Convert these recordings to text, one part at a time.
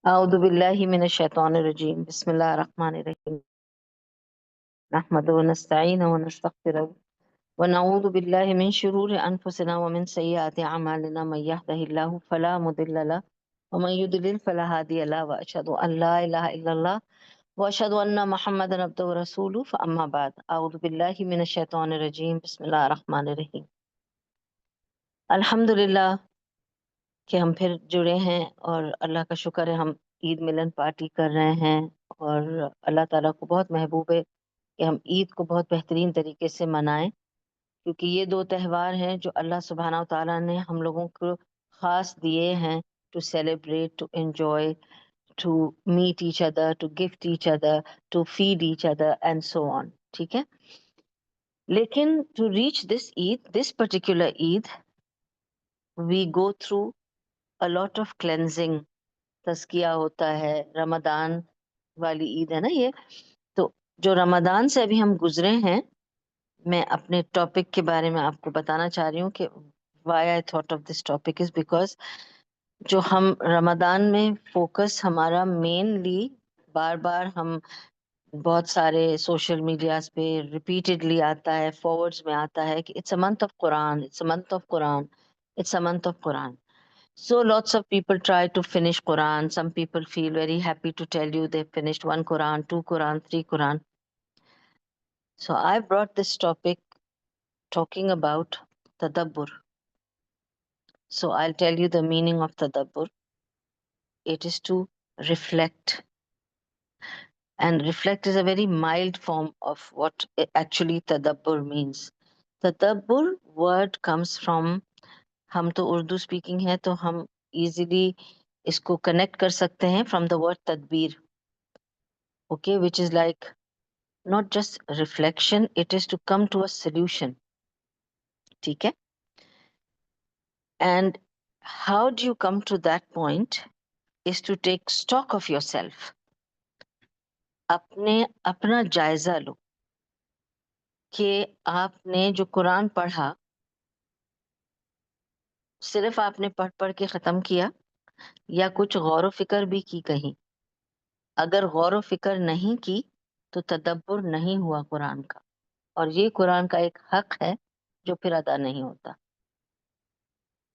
अऊज़ु बिल्लाहि मिनश शैतानिर रजीम बिस्मिल्लाहिर रहमानिर रहीम नहमदुहु व नस्तईनुहु व नस्तगफिरुहु व नऊज़ु बिल्लाहि मिन शुरूरि अनफुसिना व मिन सय्यिआति अमालिना मन यहदिहिल्लाहु फला मुदिल्ल लहु व मन युद्लिल फला हादिय लहु व अशहदु अन ला इलाहा इल्लल्लाह व अशहदु अन्न मुहम्मदन अब्दुहु व रसूलुहु अम्मा बाद अऊज़ु बिल्लाहि मिनश शैतानिर रजीम बिस्मिल्लाहिर रहमानिर रहीम। अल्हम्दुलिल्लाह कि हम फिर जुड़े हैं और अल्लाह का शुक्र है हम ईद मिलन पार्टी कर रहे हैं। और अल्लाह ताला को बहुत महबूब है कि हम ईद को बहुत बेहतरीन तरीके से मनाएं, क्योंकि ये दो त्यौहार हैं जो अल्लाह सुब्हाना व तआला ने हम लोगों को खास दिए हैं to celebrate, to enjoy, to meet each other, to gift each other, to feed each other and so on. ठीक है, लेकिन to reach this particular Eid we go through a lot of cleansing. तज़किया होता है, रमदान वाली ईद है ना ये। तो जो रमदान से अभी हम गुजरे हैं, मैं अपने टॉपिक के बारे में आपको बताना चाह रही हूँ कि why I thought of this topic is because जो हम रमदान में फोकस हमारा मेनली बार बार हम बहुत सारे सोशल मीडियाज पे रिपीटेडली आता है, फॉरवर्ड्स में आता है कि it's a month of Quran, it's a month of Quran, it's a month of Quran. So lots of people try to finish Quran. Some people feel very happy to tell you they finished one Quran, two Quran, three Quran. So I brought this topic talking about tadabbur. So I'll tell you the meaning of tadabbur. It is to reflect. And reflect is a very mild form of what actually tadabbur means. Tadabbur word comes from, हम तो Urdu speaking है तो हम easily इसको connect कर सकते हैं from the word तदबीर. Okay, which is like not just reflection, it is to come to a solution. ठीक है, and how do you come to that point is to take stock of yourself. अपना जायजा लो कि आपने जो कुरान पढ़ा सिर्फ आपने पढ़ पढ़ के खत्म किया या कुछ गौर व फिक्र भी की कहीं. अगर गौर व फिक्र नहीं की तो तदब्बुर नहीं हुआ कुरान का, और ये कुरान का एक हक है जो फिर अदा नहीं होता.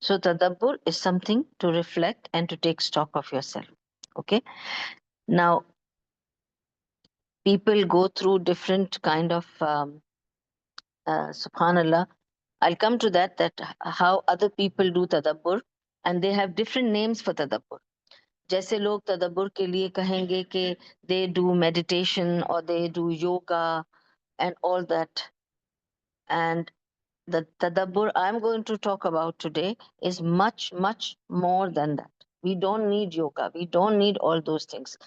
So tadabbur is something to reflect and to take stock of yourself. Okay. Now, people go through different kind of subhanallah. I'll come to that how other people do tadabbur, and they have different names for tadabbur. जैसे लोग तदब्बुर के लिए कहेंगे कि they do meditation or they do yoga and all that. And the tadabbur I'm going to talk about today is much, much more than that. We don't need yoga. We don't need all those things.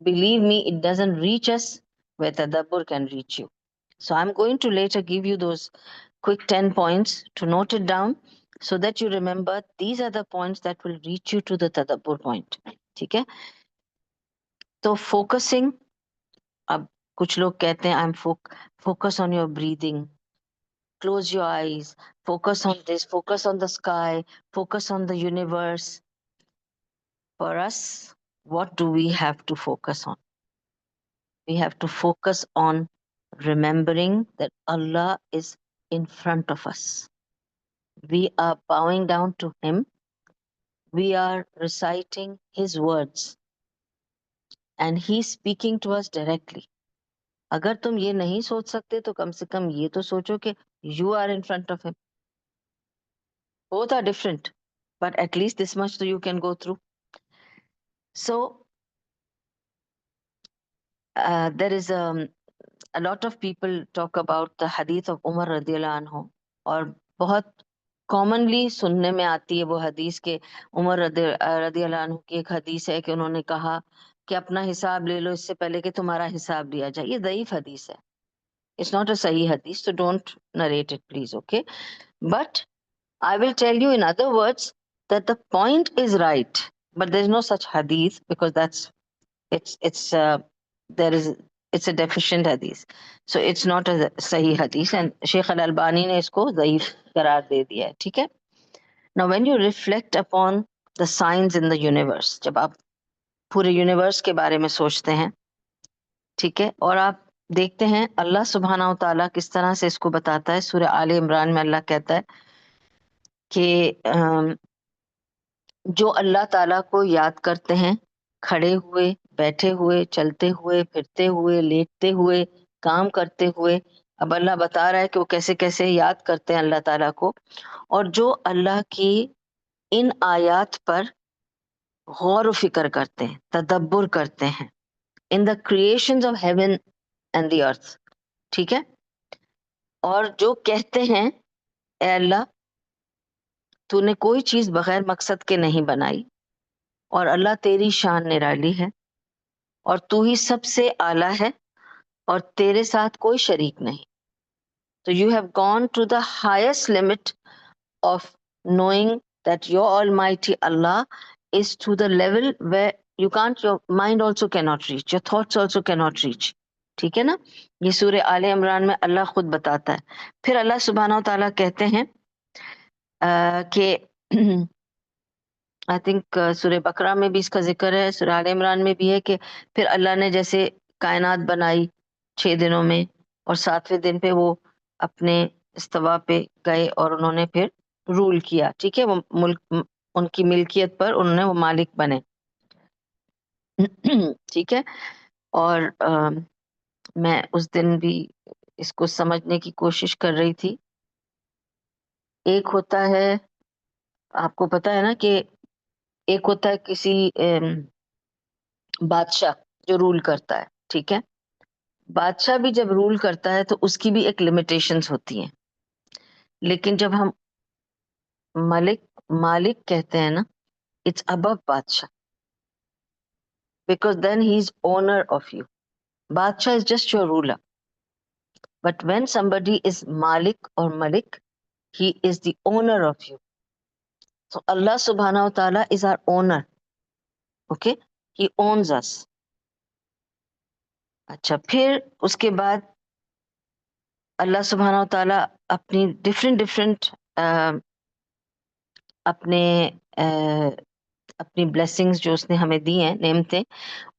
Believe me, it doesn't reach us where tadabbur can reach you. So I'm going to later give you those quick 10 points to note it down so that you remember these are the points that will reach you to the tadabbur point. ठीक है? तो focusing, अब कुछ लोग कहते हैं I'm focus on your breathing. Close your eyes, focus on this, focus on the sky, focus on the universe. For us, what do we have to focus on? We have to focus on remembering that Allah is in front of us. We are bowing down to Him. We are reciting His words. And He's speaking to us directly. अगर तुम ये नहीं सोच सकते तो कम से कम ये तो सोचो कि you are in front of Him. Both are different, but at least this much so you can go through. So there is a lot of people talk about the hadith of Umar radiallahu anhu, और बहुत commonly सुनने में आती है वो हदीस के उमर रदियल्लाहु अन्हु की एक हदीस है कि उन्होंने कहा कि अपना हिसाब ले लो इससे पहले कि तुम्हारा हिसाब लिया जाए. ये दईफ हदीस है. It's not a सही हदीस, so don't narrate it please. Okay, but I will tell you in other words that the point is right, but there is no such hadith because that's it's there is it's a deficient hadith, so it's not a सही hadith, and Sheikh Al-Albani ने इसको ज़ईफ करार दे दिया है. ठीक है. Now when you reflect upon the signs in the universe, जब आप पूरे यूनिवर्स के बारे में सोचते हैं, ठीक है? और आप देखते हैं अल्लाह सुब्हानहू व तआला किस तरह से इसको बताता है। सूरह आले इमरान में अल्लाह कहता है कि जो अल्लाह ताला को याद करते हैं, खड़े हुए, बैठे हुए, चलते हुए, फिरते हुए, लेटते हुए, काम करते हुए। अब अल्लाह बता रहा है कि वो कैसे-कैसे याद करते हैं अल्लाह ताला को, और जो अल्लाह की इन आयात पर गौर व फ़िक्र करते हैं, तदब्बुर करते हैं, in the creations of heaven and the earth, ठीक है? और जो कहते हैं, ए अल्लाह, तूने कोई चीज़ बगैर मकसद के नहीं बनाई, और अल्लाह तेरी शान निराली है, और तू ही सबसे आला है, और तेरे साथ कोई शरीक नहीं। तो you have gone to the highest limit of knowing that your Almighty Allah is to the level where you can't, your mind also cannot reach, your thoughts also cannot reach. ठीक है ना? ये सूर्य आले इमरान में अल्लाह खुद बताता है। फिर अल्लाह सुब्हानहू तआला कहते हैं कि आई थिंक सूर्य बकरा में भी इसका जिक्र है, सूर्य आले इमरान में भी है कि फिर अल्लाह ने जैसे कायनात बनाई 6 दिनों में, और 7वें दिन पे वो अपने इस्तवा पे गए और उन्होंने फिर रूल किया, ठीक है? वो उनकी मिल्कियत पर उन्होंने वो मालिक बने। ठीक है? और मैं उस दिन भी इसको समझने की कोशिश कर रही थी। एक होता है, आपको पता है ना कि एक होता है किसी बादशाह जो रूल करता है, ठीक है? बादशाह भी जब रूल करता है तो उसकी भी एक लिमिटेशंस होती हैं। लेकिन जब हम मलिक मालिक कहते हैं ना, इट्स अबव बादशाह, because then he is owner of you. बादशाह is just your ruler, but when somebody is मालिक और Malik, he is the owner of you. So Allah subhanahu wa ta'ala is our owner. Okay? He owns us. अच्छा, फिर उसके बाद अल्लाह सुब्हानहू व तआला अपनी डिफरेंट अपने अपनी ब्लेसिंग्स जो उसने हमें दी हैं, नेमतें,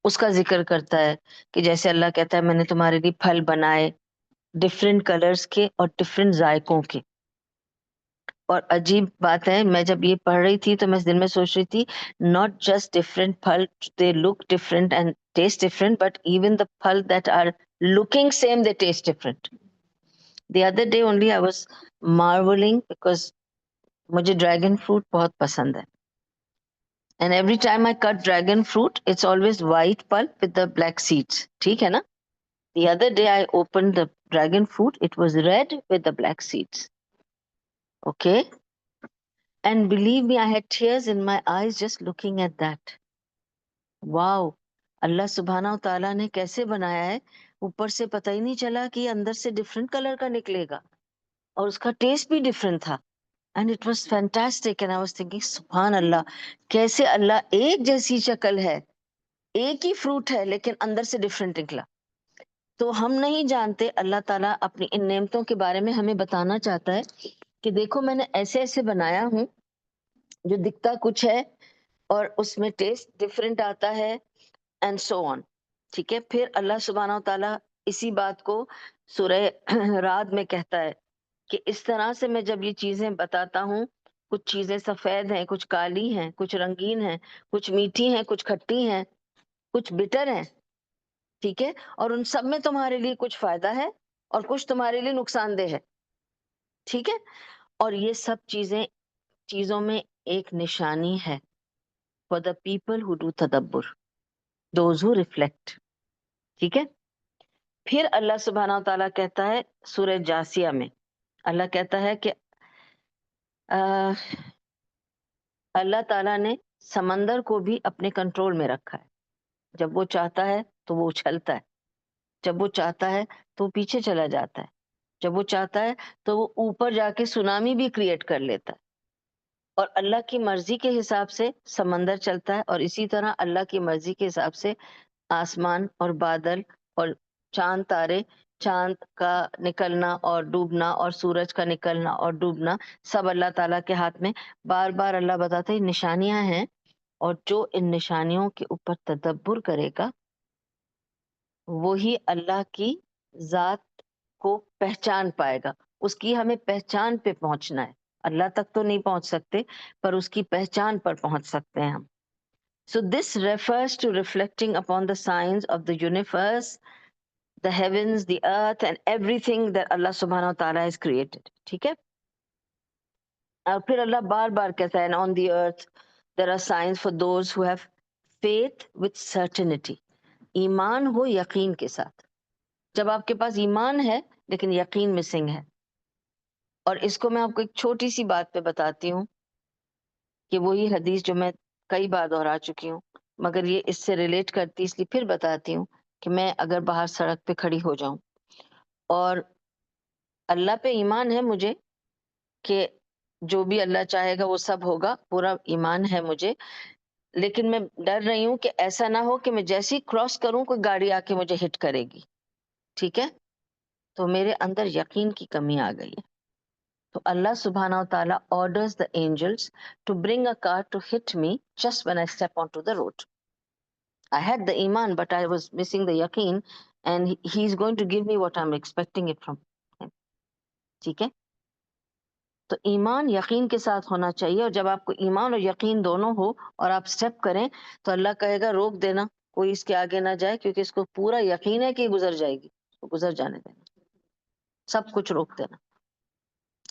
उसका ज़िक्र करता है कि जैसे अल्लाह कहता है मैंने तुम्हारे लिए फल बनाए डिफरेंट कलर्स के और डिफरेंट जायकों के। और अजीब बात है, मैं जब ये पढ़ रही थी तो मैं इस दिन में सोच रही थी, नॉट जस्ट डिफरेंट फल, they look different and taste different, but even the फल that are looking same, they taste different. The other day only I was marvelling because मुझे ड्रैगन फ्रूट बहुत पसंद है, and every time I cut dragon fruit it's always white pulp with the black seeds, ठीक है ना? The other day I opened the dragon fruit, it was red with the black seeds, okay? And believe me, I had tears in my eyes just looking at that. Wow! अल्लाह सुब्हानहू तआला ने कैसे बनाया है, ऊपर से पता ही नहीं चला कि ये अंदर से डिफरेंट कलर का निकलेगा, और उसका टेस्ट भी डिफरेंट था। And it was fantastic, and I was thinking सुभान अल्लाह, कैसे अल्लाह एक जैसी शक्ल है, एक ही फ्रूट है, लेकिन अंदर से डिफरेंट निकला। तो हम नहीं जानते, अल्लाह ताला अपनी इन नेमतों के बारे में हमें बताना चाहता है कि देखो मैंने ऐसे-ऐसे बनाया हूँ, जो दिखता कुछ है और उसमें टेस्ट डिफरेंट आता है, एंड सो ऑन, ठीक है? फिर अल्लाह सुब्हानहू तआला इसी बात को सूरह राद में कहता है कि इस तरह से मैं जब ये चीजें बताता हूँ, कुछ चीजें सफेद हैं, कुछ काली हैं, कुछ रंगीन हैं, कुछ मीठी हैं, कुछ खट्टी हैं, कुछ बिटर हैं, ठीक है? और उन सब में तुम्हारे लिए कुछ फायदा है और कुछ तुम्हारे लिए नुकसानदेह है, ठीक है? और ये सब चीजों में एक निशानी है, for the people who do तदब्बुर, दोज हु रिफ्लेक्ट, ठीक है? फिर अल्लाह सुब्हानहू तआला कहता है सूरह जासिया में, अल्लाह कहता है कि अ, अल्लाह ताला ने समंदर को भी अपने कंट्रोल में रखा है। जब वो चाहता है तो वो उछलता है, जब वो चाहता है तो वो पीछे चला जाता है, जब वो चाहता है तो वो ऊपर जाके सुनामी भी क्रिएट कर लेता है। और अल्लाह की मर्जी के हिसाब से समंदर चलता है, और इसी तरह अल्लाह की मर्जी के हिसाब से आसमान और बादल और चांद तारे, चांद का निकलना और डूबना और सूरज का निकलना और डूबना, सब अल्लाह ताला के हाथ में। बार बार अल्लाह बताते हैं निशानियां हैं, और जो इन निशानियों के ऊपर तदब्बुर करेगा, वो ही अल्लाह की ज़ात को पहचान पाएगा। उसकी हमें पहचान पे पहुँचना है। अल्लाह तक तो नहीं पहुँच सकते, पर उसकी पहचान पर पहुँच सकते हैं हम। So this refers to reflecting upon the signs of the universe, the heavens, the earth and everything that Allah subhanahu wa ta'ala has created. ठीक है? और फिर अल्लाह बार-बार कहता है, and on the earth there are signs for those who have faith with certainty. ईमान हो यकीन के साथ। जब आपके पास ईमान है लेकिन यकीन मिसिंग है। और इसको मैं आपको एक छोटी सी बात पे बताती हूँ कि वही हदीस जो मैं कई बार दोहरा चुकी हूँ, मगर ये इससे रिलेट करती इसलिए फिर बताती हूँ कि मैं अगर बाहर सड़क पे खड़ी हो जाऊं और अल्लाह पे ईमान है मुझे कि जो भी अल्लाह चाहेगा वो सब होगा, पूरा ईमान है मुझे, लेकिन मैं डर रही हूँ कि ऐसा ना हो कि मैं जैसे ही क्रॉस करूं कोई गाड़ी आके मुझे हिट करेगी। ठीक है? तो मेरे अंदर यकीन की कमी आ गई है। तो अल्लाह सुब्हानाहु व तआला orders the angels to bring a car to hit me just when I step onto the road. I had the iman, but I was missing the yaqeen, and he's going to give me what I'm expecting it from him. ठीक है? तो ईमान यकीन के साथ होना चाहिए, और जब आपको ईमान और यकीन दोनों हो और आप स्टेप करें तो अल्लाह कहेगा रोक देना, कोई इसके आगे ना जाए, क्योंकि इसको पूरा यकीन है कि गुजर जाएगी, तो गुजर जाने देना, सब कुछ रोक देना।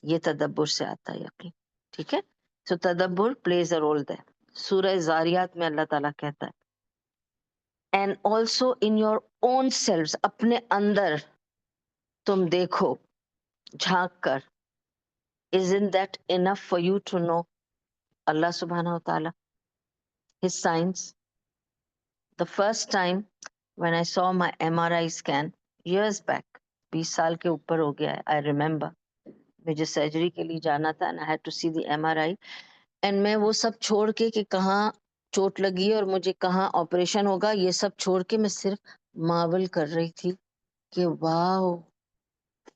ये तदब्बुर से आता है यकीन। ठीक है? सो तदब्बुर प्लेज अ रोल देयर। सूरह ज़ारियात में अल्लाह ताला कहता है, and also in your own selves, अपने अंदर तुम देखो, झांक कर, isn't that enough for you to know Allah subhanahu wa ta'ala, his signs? The first time when I saw my MRI scan years back, 20 साल के ऊपर हो गया है, I remember, मुझे सर्जरी के लिए जाना था and I had to see the MRI, and मैं वो सब छोड़ के कि कहाँ चोट लगी है और मुझे कहाँ ऑपरेशन होगा, ये सब छोड़ के मैं सिर्फ मार्वल कर रही थी कि वाह,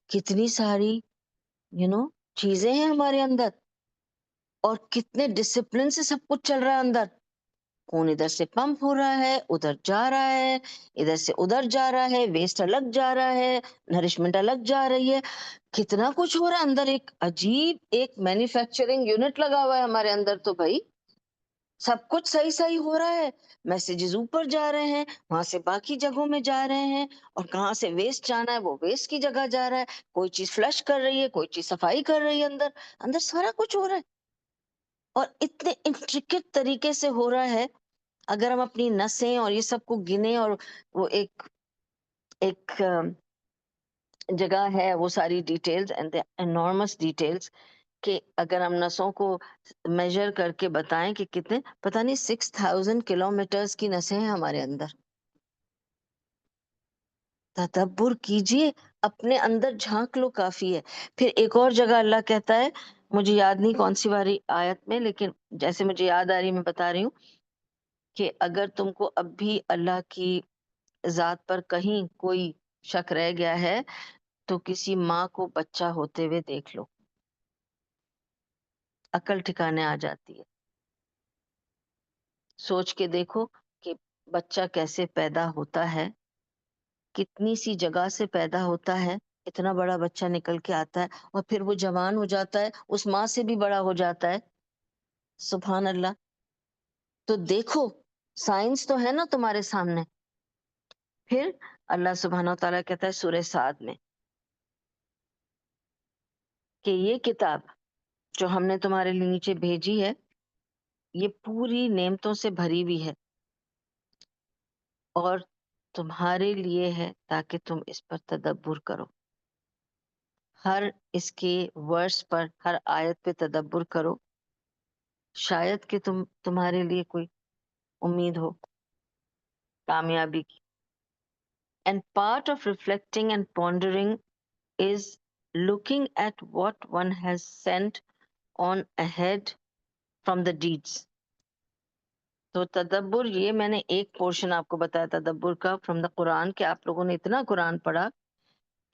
कितनी सारी चीजें हैं हमारे अंदर, और कितने डिसिप्लिन से सब कुछ चल रहा है अंदर। खून इधर से पंप हो रहा है, उधर जा रहा है, इधर से उधर जा रहा है, वेस्ट अलग जा रहा है, नरिशमेंट अलग जा रही है, कितना कुछ हो रहा है अंदर। एक अजीब एक मैन्युफैक्चरिंग यूनिट लगा हुआ है हमारे अंदर, तो भाई सब कुछ सही सही हो रहा है, मैसेजेस ऊपर जा रहे हैं, वहां से बाकी जगहों में जा रहे हैं, और कहाँ से वेस्ट जाना है वो वेस्ट की जगह जा रहा है, कोई चीज फ्लश कर रही है, कोई चीज सफाई कर रही है, अंदर अंदर सारा कुछ हो रहा है, और इतने इंट्रिकेट तरीके से हो रहा है। अगर हम अपनी नसें और ये सब को गिने, और वो एक एक जगह है, वो सारी details and the enormous details, कि अगर हम नसों को मेजर करके बताएं कि कितने, पता नहीं 6000 किलोमीटर्स की नसें हैं हमारे अंदर। तदब्बुर कीजिए, अपने अंदर झांक लो, काफी है। फिर एक और जगह अल्लाह कहता है, मुझे याद नहीं कौन सी वाली आयत में, लेकिन जैसे मुझे याद आ रही मैं बता रही हूँ, कि अगर तुमको अब भी अल्लाह की जात पर कहीं कोई शक रह गया है, तो किसी माँ को बच्चा होते हुए देख लो, अकल ठिकाने आ जाती है। सोच के देखो कि बच्चा कैसे पैदा होता है, कितनी सी जगह से पैदा होता है, इतना बड़ा बच्चा निकल के आता है, और फिर वो जवान हो जाता है, उस माँ से भी बड़ा हो जाता है। सुभान अल्लाह। तो देखो, साइंस तो है ना तुम्हारे सामने। फिर अल्लाह सुब्हानहू व तआला कहता है सूरह साद में कि ये किताब जो हमने तुम्हारे लिए नीचे भेजी है, ये पूरी नेमतों से भरी हुई है, और तुम्हारे लिए है ताकि तुम इस पर तदब्बुर करो। हर इसके वर्स पर, हर आयत पे तदब्बुर करो, शायद कि तुम्हारे लिए कोई उम्मीद हो कामयाबी की। And part of reflecting and pondering is looking at what one has sent on ahead from the deeds. तो तदब्बुर, ये मैंने एक पोर्शन आपको बताया तदब्बुर का फ्रॉम द कुरान, कि आप लोगों ने इतना कुरान पढ़ा,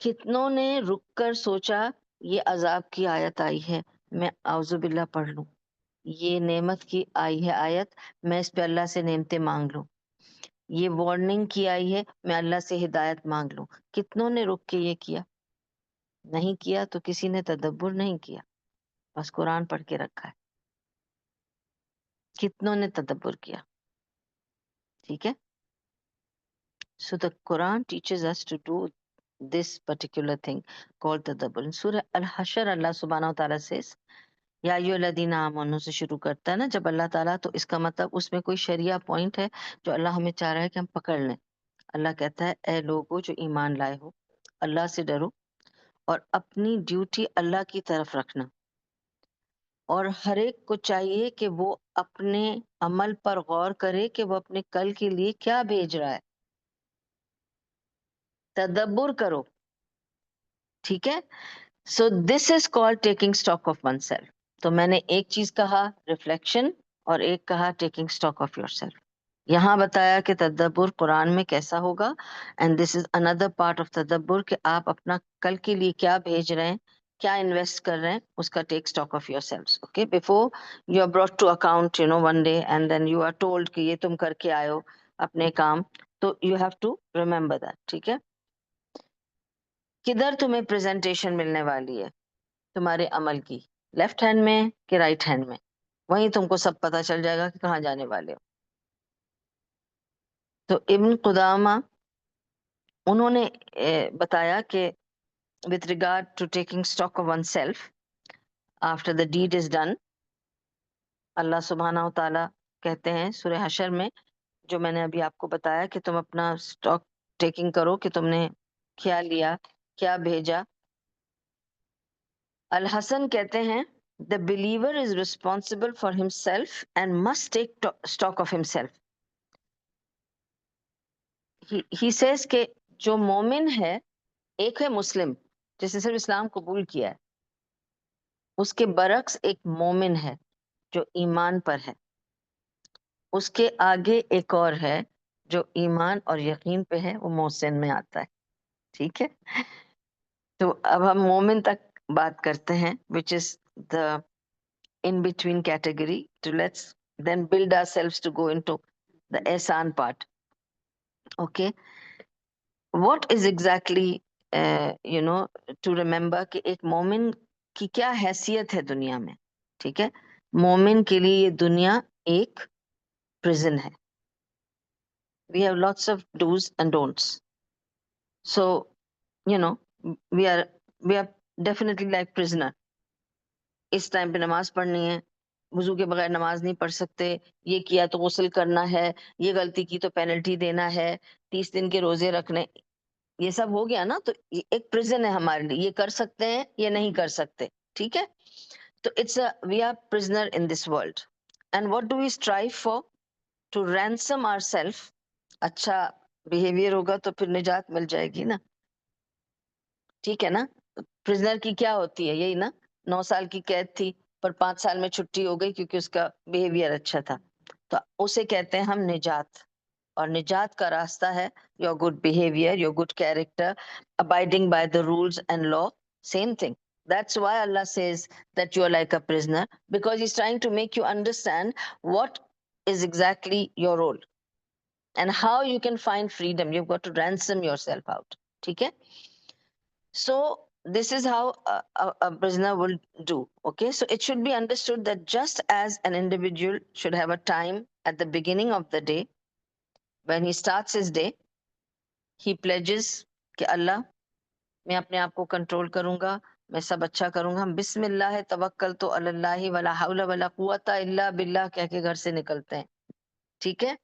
कितनों ने रुक कर सोचा ये अजाब की आयत आई है, मैं आउज़ुबिल्लाह पढ़ लूं। ये नेमत की आई है आयत, मैं इस पे अल्लाह से नेमतें मांग लूं। ये वार्निंग की आई है, मैं अल्लाह से हिदायत मांग लूं। कितनों ने रुक के ये किया? नहीं किया तो किसी ने तदब्बुर नहीं किया, बस कुरान पढ़ के रखा है। कितनों ने तदब्बुर किया? ठीक है। So the Quran teaches us to do this particular thing called tadabbur. In Surah Al-Hashr, Allah subhanahu wa ta'ala says, या अय्युहल्लज़ीना आमनू से शुरू करता है ना जब अल्लाह ताला, तो इसका मतलब उसमें कोई शरिया पॉइंट है जो अल्लाह हमें चाह रहा है कि हम पकड़ लें। अल्लाह कहता है, ए लोगो जो ईमान लाए हो, अल्लाह से डरो और अपनी ड्यूटी अल्लाह की तरफ रखना। और हर एक को चाहिए कि वो अपने अमल पर गौर करे कि वो अपने कल के लिए क्या भेज रहा है। तदब्बुर करो, ठीक है। So this is called taking stock of oneself. तो मैंने एक चीज कहा रिफ्लेक्शन, और एक कहा taking stock of yourself. यहाँ बताया कि तदब्बुर कुरान में कैसा होगा, and this is another part of तदब्बुर कि आप अपना कल के लिए क्या भेज रहे हैं, क्या इन्वेस्ट कर रहे हैं, उसका take stock of yourself. Okay, before you are brought to account one day and then you are told कि ये तुम करके आयो अपने काम, तो you have to remember that. ठीक है। किधर तुम्हें प्रेजेंटेशन मिलने वाली है तुम्हारे अमल की? लेफ्ट हैंड में कि राइट हैंड में? वहीं तुमको सब पता चल जाएगा कि कहाँ जाने वाले हो। तो इब्न कुदामा उन्होंने बताया कि with regard to taking stock of oneself after the deed is done, अल्लाह सुब्हानाहु ताला कहते हैं सूरह हशर में, जो मैंने अभी आपको बताया कि तुम अपना स्टॉक टेकिंग करो कि तुमने क्या लिया, क्या भेजा। अल हसन कहते हैं, the believer is responsible for himself and must take stock of himself. He says के जो मोमिन है, एक है मुस्लिम जिसने सिर्फ इस्लाम कबूल किया है, उसके बरक्स एक मोमिन है जो ईमान पर है। उसके आगे एक और है जो ईमान और यकीन पे है, वो मोहसिन में आता है। ठीक है। तो अब हम मोमिन तक बात करते हैं, which is the in between category, to let's then build ourselves to go into the एहसान part. Okay, what is exactly to remember कि एक मोमिन की क्या हैसियत है दुनिया में। ठीक है। मोमिन के लिए ये दुनिया एक प्रिजन है। We have lots of do's and don'ts. So, you know, we are we are definitely like prisoner. इस टाइम पे नमाज पढ़नी है, वुजू के बगैर नमाज नहीं पढ़ सकते, ये किया तो गुस्ल करना है, ये गलती की तो पेनल्टी देना है, 30 दिन के रोजे रखने, ये सब हो गया ना। तो ये एक प्रिजन है हमारे लिए, ये कर सकते हैं, ये नहीं कर सकते। ठीक है। तो it's we are prisoner in this world, and what do we strive for? To ransom ourself. अच्छा बिहेवियर होगा तो फिर निजात मिल जाएगी ना। ठीक है ना। प्रिजनर की क्या होती है, यही ना, 9 साल की कैद थी पर 5 साल में छुट्टी हो गई क्योंकि उसका बिहेवियर अच्छा था, तो उसे कहते हैं हम निजात। और निजात का रास्ता है your good behaviour, your good character, abiding by the rules and law. Same thing, that's why Allah says that you are like a prisoner, because he's trying to make you understand what is exactly your role and how you can find freedom. You've got to ransom yourself out. ठीक है। So this is how a prisoner will do. Okay, so it should be understood that just as an individual should have a time at the beginning of the day when he starts his day, he pledges कि अल्लाह मैं अपने आप को control करूंगा, मैं सब अच्छा करूंगा। हम बिस्मिल्लाह तवक्कल तो अल्लाह वला हौला वला कुव्वता इल्ला बिल्लाह कह के घर से निकलते हैं। ठीक है।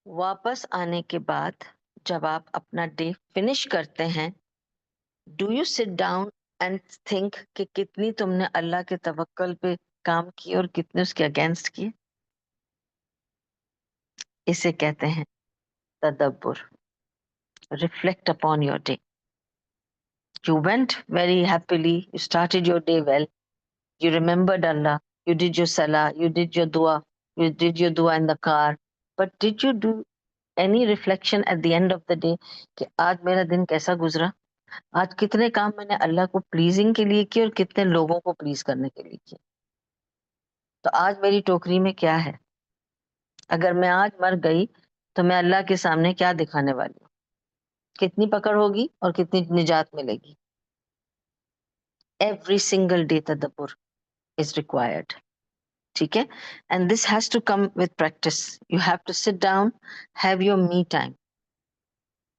वापस आने के बाद जब आप अपना डे फिनिश करते हैं, do you sit down and think कि कितनी तुमने अल्लाह के तवक्कल पे काम किए और कितने उसके अगेंस्ट किए? इसे कहते हैं तदब्बुर। Reflect upon your day. You went very happily, you started your day well, you remembered Allah, you did your salah, you did your dua in the car, but did you do any reflection at the end of the day कि आज मेरा दिन कैसा गुजरा? आज कितने काम मैंने अल्लाह को प्लीजिंग के लिए किए और कितने लोगों को प्लीज करने के लिए किए? तो आज मेरी टोकरी में क्या है? अगर मैं आज मर गई तो मैं अल्लाह के सामने क्या दिखाने वाली हूँ? कितनी पकड़ होगी और कितनी निजात मिलेगी? एवरी सिंगल डे तदब्बुर इज रिक्वायर्ड। ठीक है? And this has to come with practice. You have to sit down, have your me time.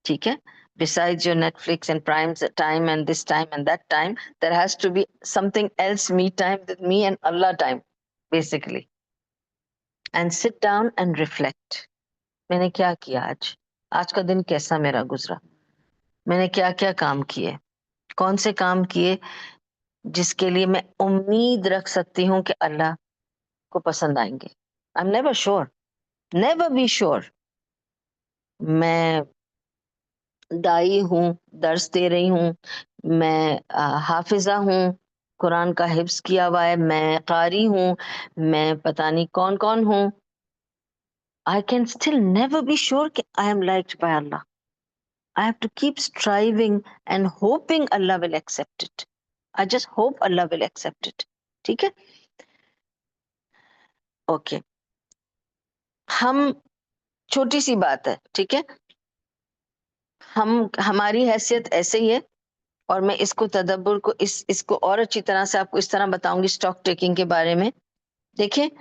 ठीक है? Besides your Netflix and Prime's time and this time and that time, there has to be something else me time with me and Allah time, basically. And sit down and reflect. मैंने क्या किया आज? आज का दिन कैसा मेरा गुजरा? मैंने क्या-क्या काम किए? कौन से काम किए जिसके लिए मैं उम्मीद रख सकती हूँ कि अल्लाह को पसंद आएँगे? I am never sure, never be sure. मैं दाई हूँ, दर्स दे रही हूँ, मैं हाफ़िज़ा हूँ, कुरान का हिफ्ज़ किया हुआ है, मैं क़ारी हूँ, मैं पता नहीं कौन-कौन हूँ। I can still never be sure कि I am liked by Allah. I have to keep striving and hoping Allah will accept it. I just hope Allah will accept it. ठीक है? ओके। हम छोटी सी बात है, ठीक है? हमारी हैसियत ऐसे ही है और मैं इसको तदब्बुर को इसको और अच्छी तरह से आपको इस तरह बताऊंगी स्टॉक टेकिंग के बारे में। देखिए,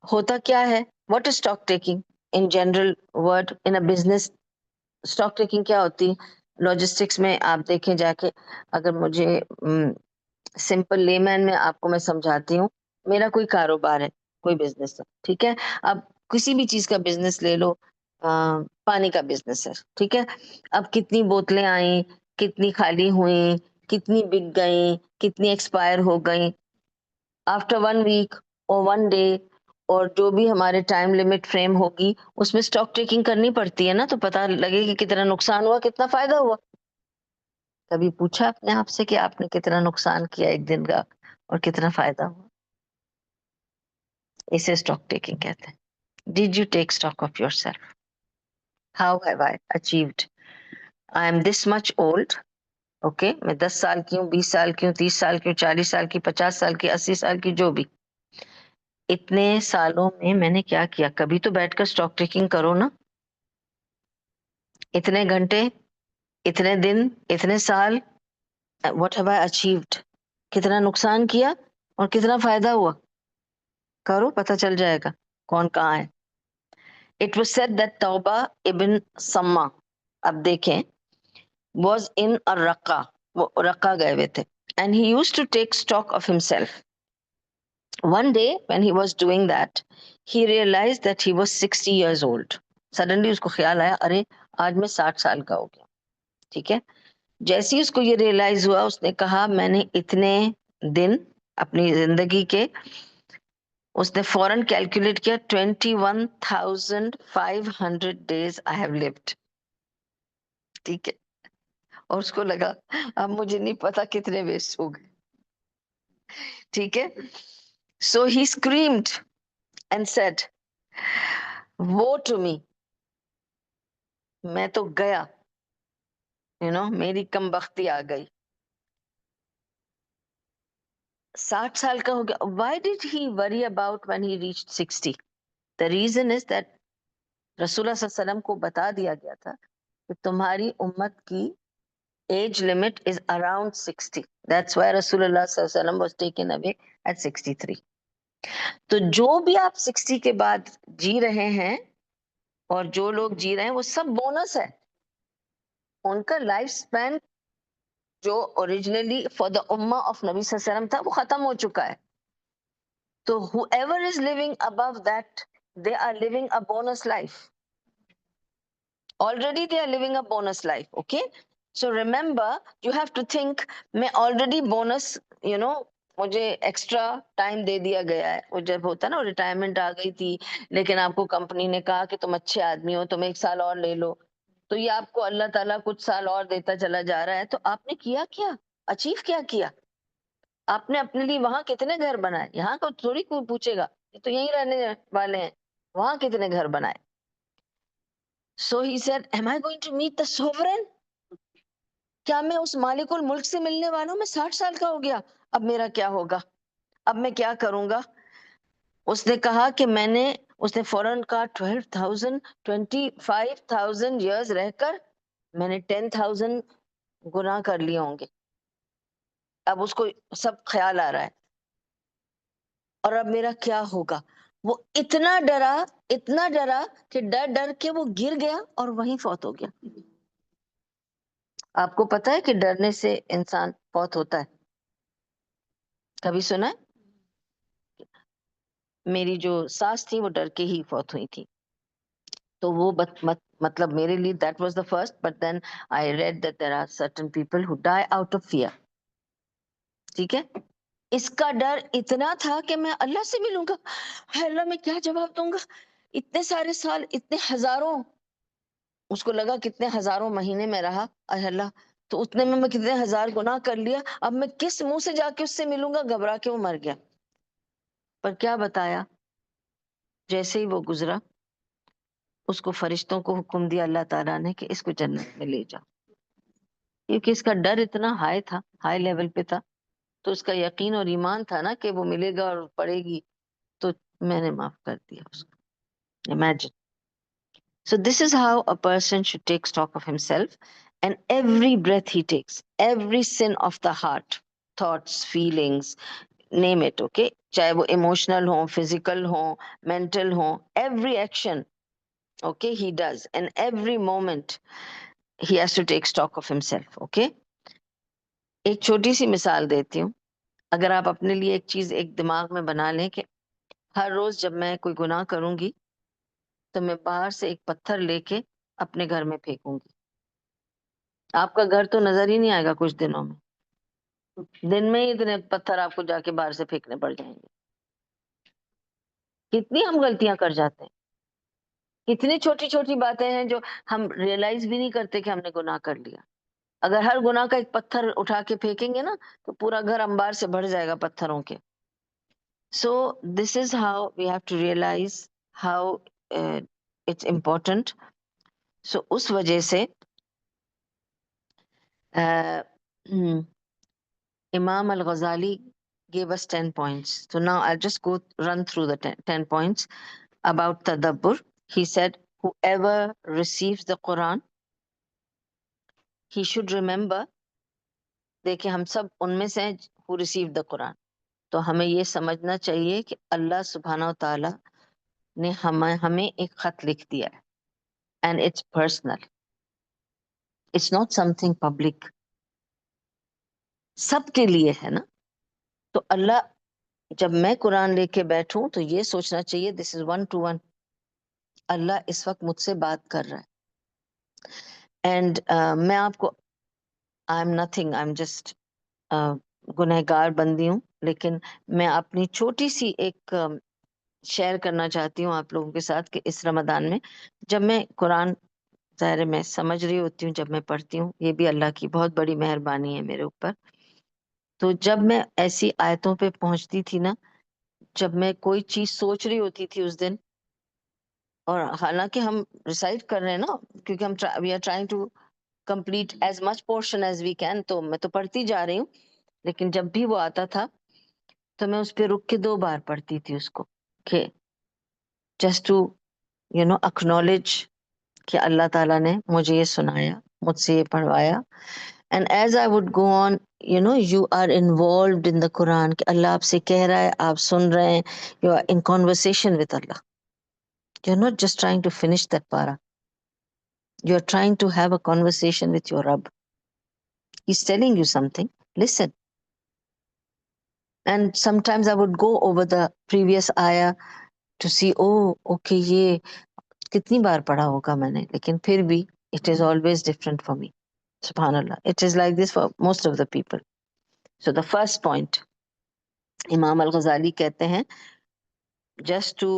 होता क्या है? What is stock taking in general word in a business? Stock taking क्या होती है? लॉजिस्टिक्स में आप देखें जाके, अगर मुझे सिंपल लेमैन में आपको मैं समझाती हूँ। मेरा कोई कारोबार है, कोई बिज़नेस है, ठीक है? अब किसी भी चीज़ का बिज़नेस ले लो, पानी का बिज़नेस है, ठीक है? अब कितनी बोतलें आईं, कितनी खाली हुईं, कितनी बिक गईं, कितनी एक्सपायर हो गईं, आफ्टर 1 वीक और 1 डे और जो भी हमारे टाइम लिमिट फ्रेम होगी, उसमें स्टॉक टेकिंग करनी पड़ती है ना, तो पता लगे कि कितना नुकसान हुआ, कितना फ़ायदा हुआ। कभी पूछा अपने आप से कि आपने कितना नुकसान किया 1 दिन का और कितना फ़ायदा हुआ? इसे स्टॉक टेकिंग कहते हैं। Did you take stock of yourself? How have I achieved? I am this much old, okay? मैं 10 साल की हूँ, 20 साल की हूँ, 30 साल की हूँ, 40 साल की, 50 साल की, 80 साल की, जो भी। इतने सालों में मैंने क्या किया? कभी तो बैठकर स्टॉक टेकिंग करो ना। इतने घंटे, इतने दिन, इतने साल, व्हाट हैव आई अचीव्ड? कितना नुकसान किया और कितना फ़ायदा हुआ? करो, पता चल जाएगा कौन कहाँ है। It was said that Tawba ibn Samma, अब देखें, was in a Raqqa, वो रक्का गए हुए थे, and he used to take stock of himself. One day when he was doing that, he realized that he was 60 years old. Suddenly उसको ख्याल आया, अरे आज मैं 60 साल का हो गया। ठीक है? जैसे ही उसको ये रियलाइज हुआ, उसने कहा मैंने इतने दिन अपनी जिंदगी के, उसने फौरन कैलकुलेट किया, 21,500 डेज आई हैव लिव्ड। ठीक है? और उसको लगा अब मुझे नहीं पता कितने वेस्ट हो गए। ठीक है? सो ही स्क्रीम्ड एंड सेड, वो टू मी, मैं तो गया, मेरी कमबख्ती आ गई। 60 साल का हो गया। Why did he worry about when he reached 60? The reason is that रसूलुल्लाह सल्लल्लाहु अलैहि वसल्लम को बता दिया गया था कि तुम्हारी उम्मत की age limit is around 60। That's why रसूलुल्लाह सल्लल्लाहु अलैहि वसल्लम वाज टेकन अवे एट 63। तो जो भी आप 60 के बाद जी रहे हैं और जो लोग जी रहे हैं, वो सब बोनस है। उनका लाइफ स्पैन जो originally for the Umma of नबी सल्लल्लाहु अलैहि वसल्लम था, वो खत्म हो चुका है। तो whoever is living above that, they are living a bonus life. Already they are living a bonus life, okay? So remember, you have to think, मैं already bonus, मुझे एक्स्ट्रा टाइम दे दिया गया है। वो जब होता ना, रिटायरमेंट आ गई थी, लेकिन आपको कंपनी ने कहा कि तुम अच्छे आदमी हो, तुम 1 साल और ले लो, तो ये आपको अल्लाह ताला कुछ साल और देता चला जा रहा है। तो आपने किया क्या? अचीव क्या किया? आपने अपने लिए वहां कितने घर बनाए? यहाँ को थोड़ी कोई पूछेगा, ये तो यहीं रहने वाले हैं। वहां कितने घर बनाए? So he said, am I going to meet the sovereign? क्या मैं उस मालिकुल मुल्क से मिलने वाला हूँ? मैं 60 साल का हो गया, अब मेरा क्या होगा? अब मैं क्या करूंगा? उसने कहा कि उसने फौरन कहा 12,000 25,000 years रहकर मैंने 10,000 गुनाह कर लिए होंगे। अब उसको सब ख्याल आ रहा है और अब मेरा क्या होगा। वो इतना डरा कि डर डर के वो गिर गया और वहीं फौत हो गया। आपको पता है कि डरने से इंसान फौत होता है? कभी सुना है? मेरी जो सास थी वो डर के ही फौत हुई थी। तो वो मतलब मेरे लिए that was the first, but then I read that there are certain people who die out of fear. ठीक है, इसका डर इतना था कि मैं अल्लाह से मिलूंगा, हाय अल्लाह मैं क्या जवाब दूंगा। इतने सारे साल, इतने हजारों, उसको लगा कितने हजारों महीने में रहा, हाय अल्लाह तो उतने में मैं कितने हजार गुनाह कर लिया, अब मैं किस मुंह से जाके उससे मिलूंगा। घबरा के वो मर गया। पर क्या बताया, जैसे ही वो गुजरा उसको फरिश्तों को हुक्म दिया अल्लाह ताला ने कि इसको जन्नत में ले जाओ, क्योंकि इसका डर इतना हाई था, हाई लेवल पे था। तो उसका यकीन और ईमान था ना कि वो मिलेगा और पड़ेगी, तो मैंने माफ कर दिया उसको। Imagine. So this is how a person should take stock of himself, and every breath he takes, every sin of the heart, thoughts, feelings, name it, okay? चाहे वो emotional हो, physical हो, mental हो, every action, okay, he does, and every moment he has to take stock of himself, okay? एक छोटी सी मिसाल देती हूँ। अगर आप अपने लिए एक चीज एक दिमाग में बना लें कि हर रोज जब मैं कोई गुनाह करूंगी तो मैं बाहर से एक पत्थर लेके अपने घर में फेंकूंगी। आपका घर तो नजर ही नहीं आएगा कुछ दिनों में, दिन में ही इतने पत्थर आपको जाके बाहर से फेंकने पड़ जाएंगे। कितनी हम गलतियां कर जाते हैं, कितनी छोटी छोटी बातें हैं जो हम रियलाइज भी नहीं करते कि हमने गुनाह कर लिया। अगर हर गुनाह का एक पत्थर उठा के फेंकेंगे ना तो पूरा घर अंबार से भर जाएगा पत्थरों के। So this is how we have to realise how it's important. सो उस वजह से uh, Imam al-Ghazali gave us 10 points. So now I'll just run through the 10 points about tadabbur. He said, whoever receives the Quran, he should remember, देखिए हम सब उनमें से हैं who received the Quran. तो हमें ये समझना चाहिए कि अल्लाह सुब्हाना व ताला ने हमें एक खत लिख दिया है, and it's personal. It's not something public. सबके लिए है ना। तो अल्लाह, जब मैं कुरान लेके बैठूं तो ये सोचना चाहिए दिस इज 1 to 1, अल्लाह इस वक्त मुझसे बात कर रहा है। एंड मैं आपको, I am nothing, I am just गुनहगार बंदी हूँ, लेकिन मैं अपनी छोटी सी एक शेयर करना चाहती हूँ आप लोगों के साथ कि इस रमदान में जब मैं कुरान, ज़ाहिर है मैं समझ रही होती हूँ जब मैं पढ़ती हूँ, ये भी अल्लाह की बहुत बड़ी मेहरबानी है मेरे ऊपर। तो जब मैं ऐसी आयतों पे पहुंचती थी ना, जब मैं कोई चीज सोच रही होती थी उस दिन, और हालांकि हम रिसाइट कर रहे हैं ना, क्योंकि हम we are trying to complete as much portion as we can, तो मैं तो पढ़ती जा रही हूँ, लेकिन जब भी वो आता था तो मैं उस पर रुक के 2 बार पढ़ती थी उसको, कि जस्ट टू एक्नॉलेज कि अल्लाह ताला ने मुझे ये सुनाया, मुझसे ये पढ़वाया। And as I would go on, you are involved in the Quran, कि अल्लाह आपसे कह रहा है, आप सुन रहे हैं, you are in conversation with Allah. You are not just trying to finish that पारा, you are trying to have a conversation with your Rabb. He's telling you something, listen. And sometimes I would go over the previous ayah to see, oh okay, ये कितनी बार पढ़ा होगा मैंने, लेकिन फिर भी it is always different for me. Subhanallah, it is like this for most of the people. So the first point, Imam al-Ghazali कहते हैं, just to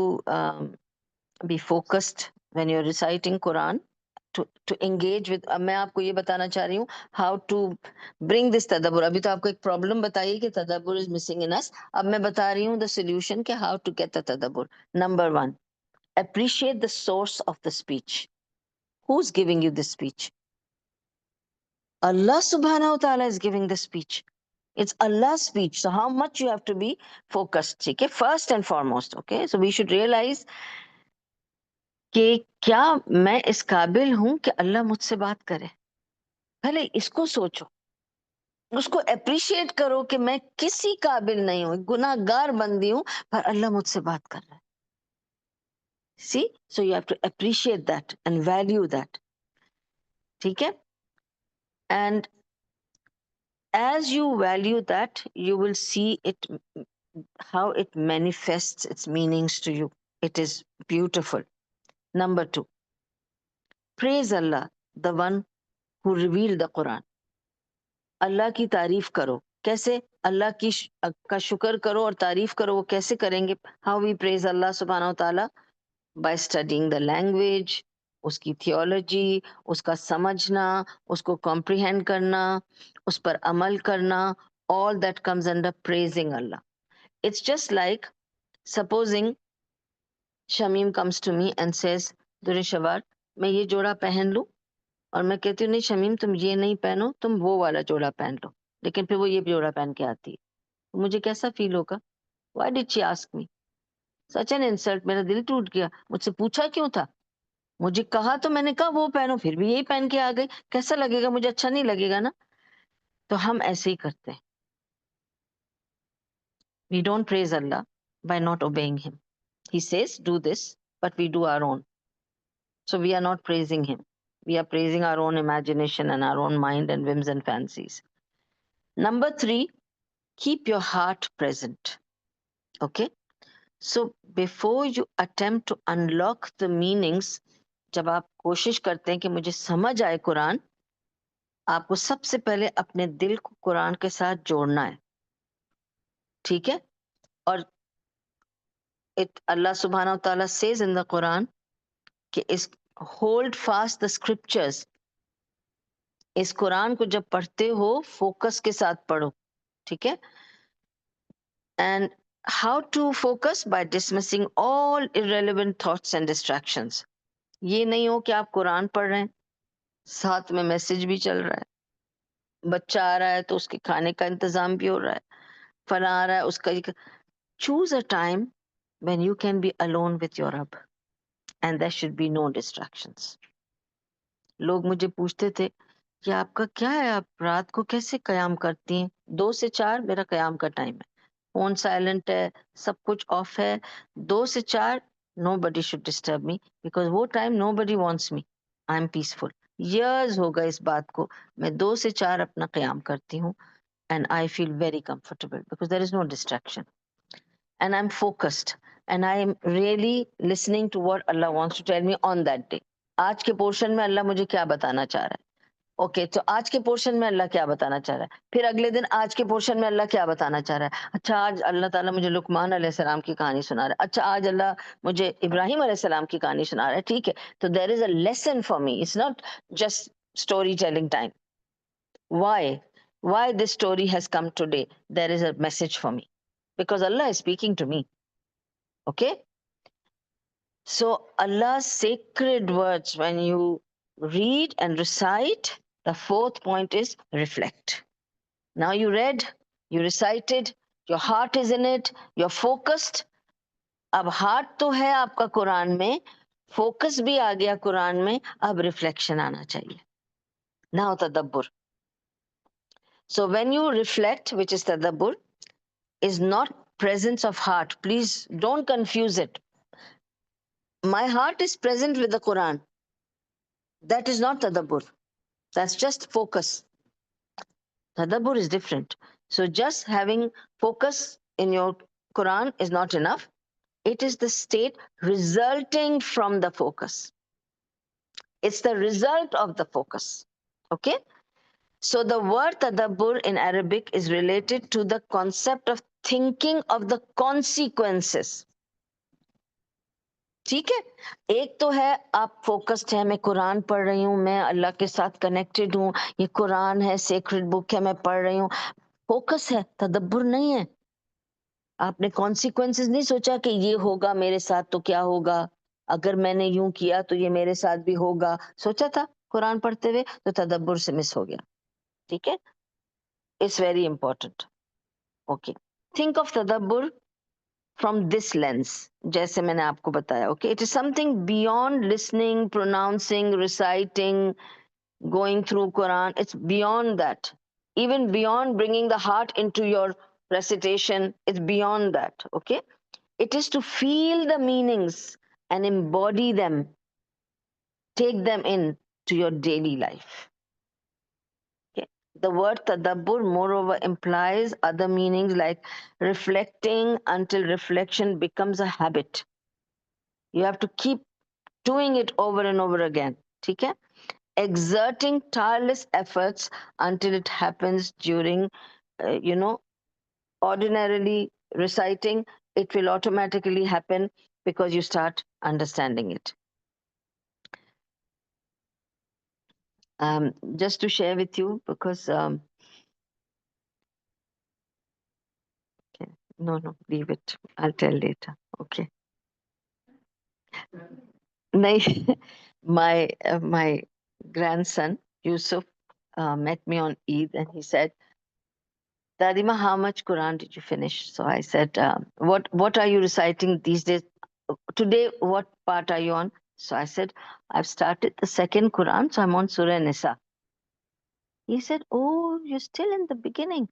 be focused when you're reciting Quran, to engage with, अब मैं आपको ये बताना चाह रही हूँ how to bring this tadabbur। अभी तो आपको एक प्रॉब्लम बताइए कि tadabbur is missing in us, अब मैं बता रही हूँ the solution कि how to get the tadabbur। Number 1, appreciate the source of the speech. Who's giving you this speech? Allah subhanahu wa ta'ala is giving the speech. It's Allah's speech. So how much you have to be focused, ठीक है? First and foremost, okay? So we should realize कि क्या मैं इस काबिल हूं कि अल्लाह मुझसे बात करे? पहले इसको सोचो, उसको अप्रिशिएट करो कि मैं किसी काबिल नहीं हूं, गुनाहगार बंदी हूं, पर अल्लाह मुझसे बात कर रहा है. See, so you have to appreciate that and value that. ठीक है? And as you value that, you will see it, how it manifests its meanings to you. It is beautiful. Number 2, praise Allah, the one who revealed the Quran. अल्लाह की तारीफ करो. कैसे? अल्लाह की का शुक्र करो और तारीफ करो. वो कैसे करेंगे? हाउ वी प्रेज अल्लाह सुब्हानहू ताला? बाय स्टडीइंग द लैंग्वेज, उसकी थियोलॉजी, उसका समझना, उसको कॉम्प्रिहेंड करना, उस पर अमल करना. All that comes under praising Allah. It's just like supposing Shamim comes to me and says, Dureshwar, मैं ये जोड़ा पहन लूं, और मैं कहती हूँ नहीं शमीम तुम ये नहीं पहनो, तुम वो वाला जोड़ा पहन लो, लेकिन फिर वो ये जोड़ा पहन के आती है, तो मुझे कैसा फील होगा? Why did she ask me? Such an insult. मेरा दिल टूट गया. मुझसे पूछा क्यों था? मुझे कहा तो मैंने कहा वो पहनो, फिर भी यही पहन के आ गई. कैसा लगेगा? मुझे अच्छा नहीं लगेगा ना. तो हम ऐसे ही करते हैं. We don't praise Allah by not obeying him. He says do this, but we do our own. So we are not praising him. We are praising our own imagination and our own mind and whims and fancies. Number 3, keep your heart present. Okay? So before you attempt to unlock the meanings, जब आप कोशिश करते हैं कि मुझे समझ आए कुरान, आपको सबसे पहले अपने दिल को कुरान के साथ जोड़ना है. ठीक है? और अल्लाह सुब्हानहू ताला says in the Quran कि इस hold fast the scriptures. इस कुरान को जब पढ़ते हो फोकस के साथ पढ़ो. ठीक है? And how to focus? By dismissing all irrelevant thoughts and distractions. ये नहीं हो कि आप कुरान पढ़ रहे हैं, साथ में मैसेज भी चल रहा है, बच्चा आ रहा है तो उसके खाने का इंतजाम भी हो रहा है, फला आ रहा है उसका. Choose a time when you can be alone with your Rabb and there should be no distractions. लोग मुझे पूछते थे कि आपका क्या है, आप रात को कैसे कयाम करती हैं? 2 से 4 मेरा कयाम का टाइम है. फोन साइलेंट है, सब कुछ ऑफ है. 2 से 4 nobody should disturb me because वो time nobody wants me. I am peaceful. Years हो गए इस बात को. मैं 2 से 4 अपना कयाम करती हूँ and I feel very comfortable because there is no distraction and I'm focused and I am really listening to what Allah wants to tell me on that day. आज के पोर्शन में अल्लाह मुझे क्या बताना चाह रहा है? ओके, तो आज के पोर्शन में अल्लाह क्या बताना चाह रहा है? फिर अगले दिन आज के पोर्शन में अल्लाह क्या बताना चाह रहा है? अच्छा, आज अल्लाह ताला मुझे लुकमान अलैहिस्सलाम की कहानी सुना रहा है. अच्छा, आज अल्लाह मुझे इब्राहिम अलैहिस्सलाम की कहानी सुना रहा है. ठीक है, तो there is a lesson for me. It's not just story telling time. Why this story has come today? There is a message for me because Allah is speaking to me. Okay, so Allah's sacred words, when you read and recite, the fourth point is reflect. Now you read, you recited, your heart is in it, you're focused. अब heart तो है आपका कुरान में, focus भी आ गया कुरान में, अब reflection आना चाहिए. Now tadabbur. So when you reflect, which is tadabbur, is not presence of heart. Please don't confuse it. My heart is present with the Quran. That is not tadabbur. That's just focus. Tadabbur is different. So just having focus in your Quran is not enough. It is the state resulting from the focus. It's the result of the focus. Okay? So the word tadabbur in Arabic is related to the concept of thinking of the consequences. ठीक है? एक तो है आप focused है, मैं कुरान पढ़ रही हूँ, मैं अल्लाह के साथ कनेक्टेड हूँ, ये कुरान है, सेक्रेड बुक है, मैं पढ़ रही हूँ, फोकस है, तदब्बर नहीं है. आपने कॉन्सिक्वेंसेस नहीं सोचा कि ये होगा मेरे साथ तो क्या होगा, अगर मैंने यूं किया तो ये मेरे साथ भी होगा. सोचा था कुरान पढ़ते हुए? तो तदब्बर से मिस हो गया. ठीक है? is very important. Okay. Think of tadabbur from this lens. जैसे मैंने आपको बताया. Okay. It is something beyond listening, pronouncing, reciting, going through Quran. It's beyond that. Even beyond bringing the heart into your recitation, it's beyond that. Okay. It is to feel the meanings and embody them, take them in to your daily life. Okay. The word tadabbur, moreover, implies other meanings like reflecting until reflection becomes a habit. You have to keep doing it over and over again. Okay? Exerting tireless efforts until it happens during, ordinarily reciting, it will automatically happen because you start understanding it. Just to share with you, because okay, no, leave it. I'll tell later. Okay. Nahi, my grandson Yusuf met me on Eid and he said, Dadima, how much Quran did you finish? So I said, what are you reciting these days? Today, what part are you on? So I said, I've started the second Quran, so I'm on Surah Nisa. He said, oh, you're still in the beginning.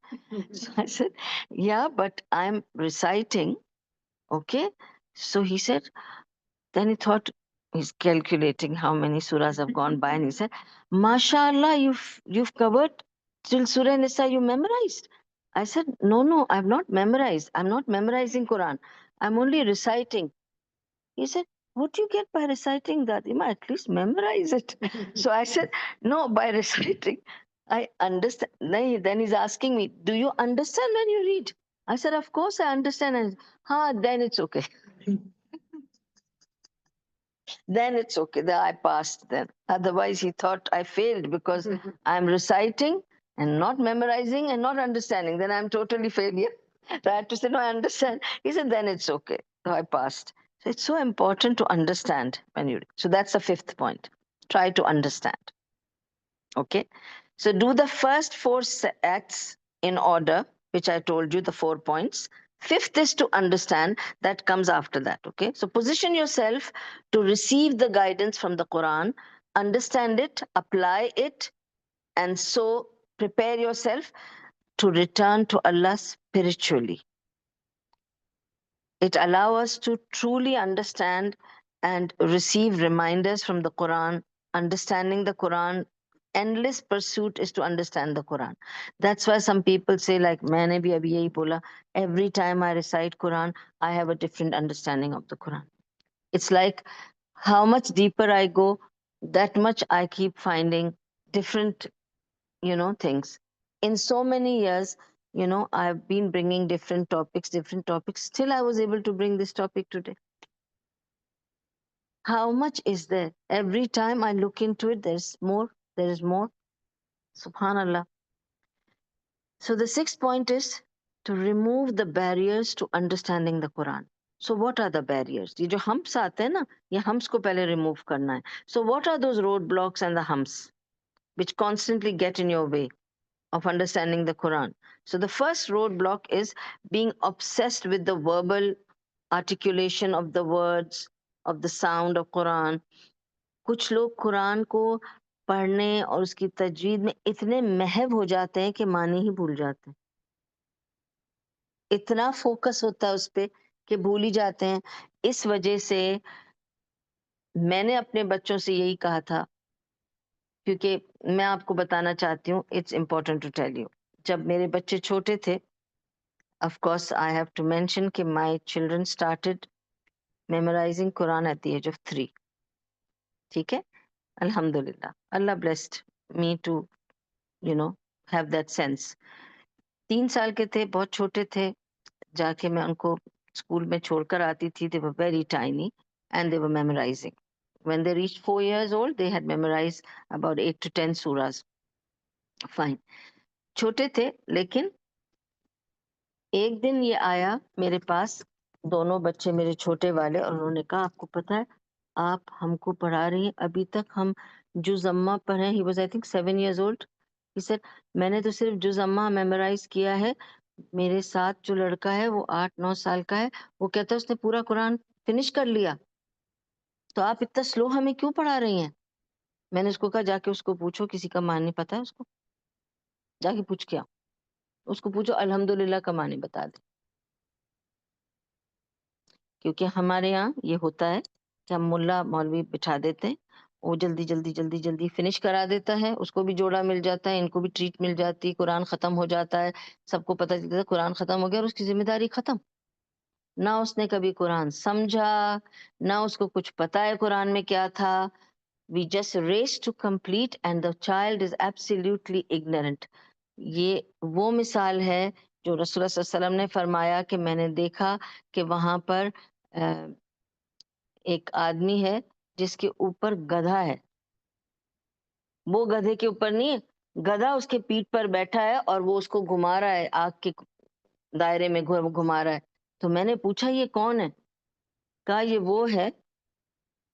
So I said, yeah, but I'm reciting. Okay. So he said, then he thought, he's calculating how many surahs have gone by, and he said, MashaAllah, you've covered till Surah Nisa, you memorized. I said, no, I've not memorized. I'm not memorizing Quran. I'm only reciting. He said, what do you get by reciting that? You might at least memorize it. So I said, no, by reciting, I understand. Then he's asking me, do you understand when you read? I said, of course I understand. And then it's okay. Then it's okay. Then I passed then. Otherwise, he thought I failed because I'm reciting and not memorizing and not understanding. Then I'm totally failure. So I had to say, no, I understand. He said, then it's okay. So I passed. So it's so important to understand when you. So that's the fifth point. Try to understand. Okay. So do the first four acts in order, which I told you, the 4 points. Fifth is to understand, that comes after that. Okay. So position yourself to receive the guidance from the Quran, understand it, apply it, and so prepare yourself to return to Allah spiritually. It allows us to truly understand and receive reminders from the Quran. Understanding the Quran, endless pursuit is to understand the Quran. That's why some people say, like मैंने भी अभी यही बोला, every time I recite Quran, I have a different understanding of the Quran. It's like how much deeper I go, that much I keep finding different, things. In so many years, I've been bringing different topics. Still, I was able to bring this topic today. How much is there? Every time I look into it, there is more. Subhanallah. So the sixth point is to remove the barriers to understanding the Quran. So what are the barriers? ये जो humps आते हैं ना, ये humps को पहले remove करना है. So what are those roadblocks and the humps which constantly get in your way of understanding the Quran? So the first roadblock is being obsessed with the verbal articulation of the words, of the sound of Quran. कुछ लोग कुरान को पढ़ने और उसकी तजवीद में इतने महव हो जाते हैं कि माने ही भूल जाते हैं. इतना फोकस होता है उस पे कि भूल ही जाते हैं. इस वजह से मैंने अपने बच्चों से यही कहा था, क्योंकि मैं आपको बताना चाहती हूँ, it's important to tell you. जब मेरे बच्चे छोटे थे, of course I have to mention कि my children started memorizing Quran at the age of 3. ठीक है. Alhamdulillah, Allah blessed me to have that sense. 3 साल के थे, बहुत छोटे थे. जाके मैं उनको स्कूल में छोड़कर आती थी. They were very tiny and they were memorizing. When they reached 4 years old, they had memorized about 8 to 10 surahs. Fine. छोटे थे, लेकिन एक दिन ये आया मेरे पास, दोनों बच्चे मेरे छोटे वाले, और उन्होंने कहा, आपको पता है, आप हमको पढ़ा रही हैं, अभी तक हम जो जम्मा पढ़े. He was I think 7 years old. He said, मैंने तो सिर्फ जुज़ अम्मा मेमोराइज़ किया है। मेरे साथ जो लड़का है वो 8-9 साल का है, वो कहता है उसने पूरा कुरान फिनिश कर लिया। तो आप इतना स्लो हमें क्यों पढ़ा रही हैं? मैंने उसको कहा जाके उसको पूछो, किसी का मानी पता है उसको? जाके पूछ के आओ। उसको पूछो अल्हम्दुलिल्लाह का मानी बता दे। क्योंकि हमारे यहाँ ये होता है कि हम मुल्ला मौलवी बिठा देते हैं, वो जल्दी फिनिश करा देता है, उसको भी जोड़ा मिल जाता है, इनको भी ट्रीट मिल जाती है, कुरान खत्म हो जाता है, सबको पता चलता है कुरान खत्म हो गया और उसकी ज़िम्मेदारी खत्म। ना उसने कभी कुरान समझा, ना उसको कुछ पता है कुरान में क्या था। We just race to complete and the child is absolutely ignorant. ये वो मिसाल है जो रसूलुल्लाह सल्लल्लाहु अलैहि वसल्लम ने फरमाया कि मैंने देखा कि वहां पर एक आदमी है जिसके ऊपर गधा है। वो गधे के ऊपर नहीं है, गधा उसके पीठ पर बैठा है और वो उसको घुमा रहा है, आग के दायरे में घुमा रहा है। तो मैंने पूछा ये कौन है? कहा ये वो है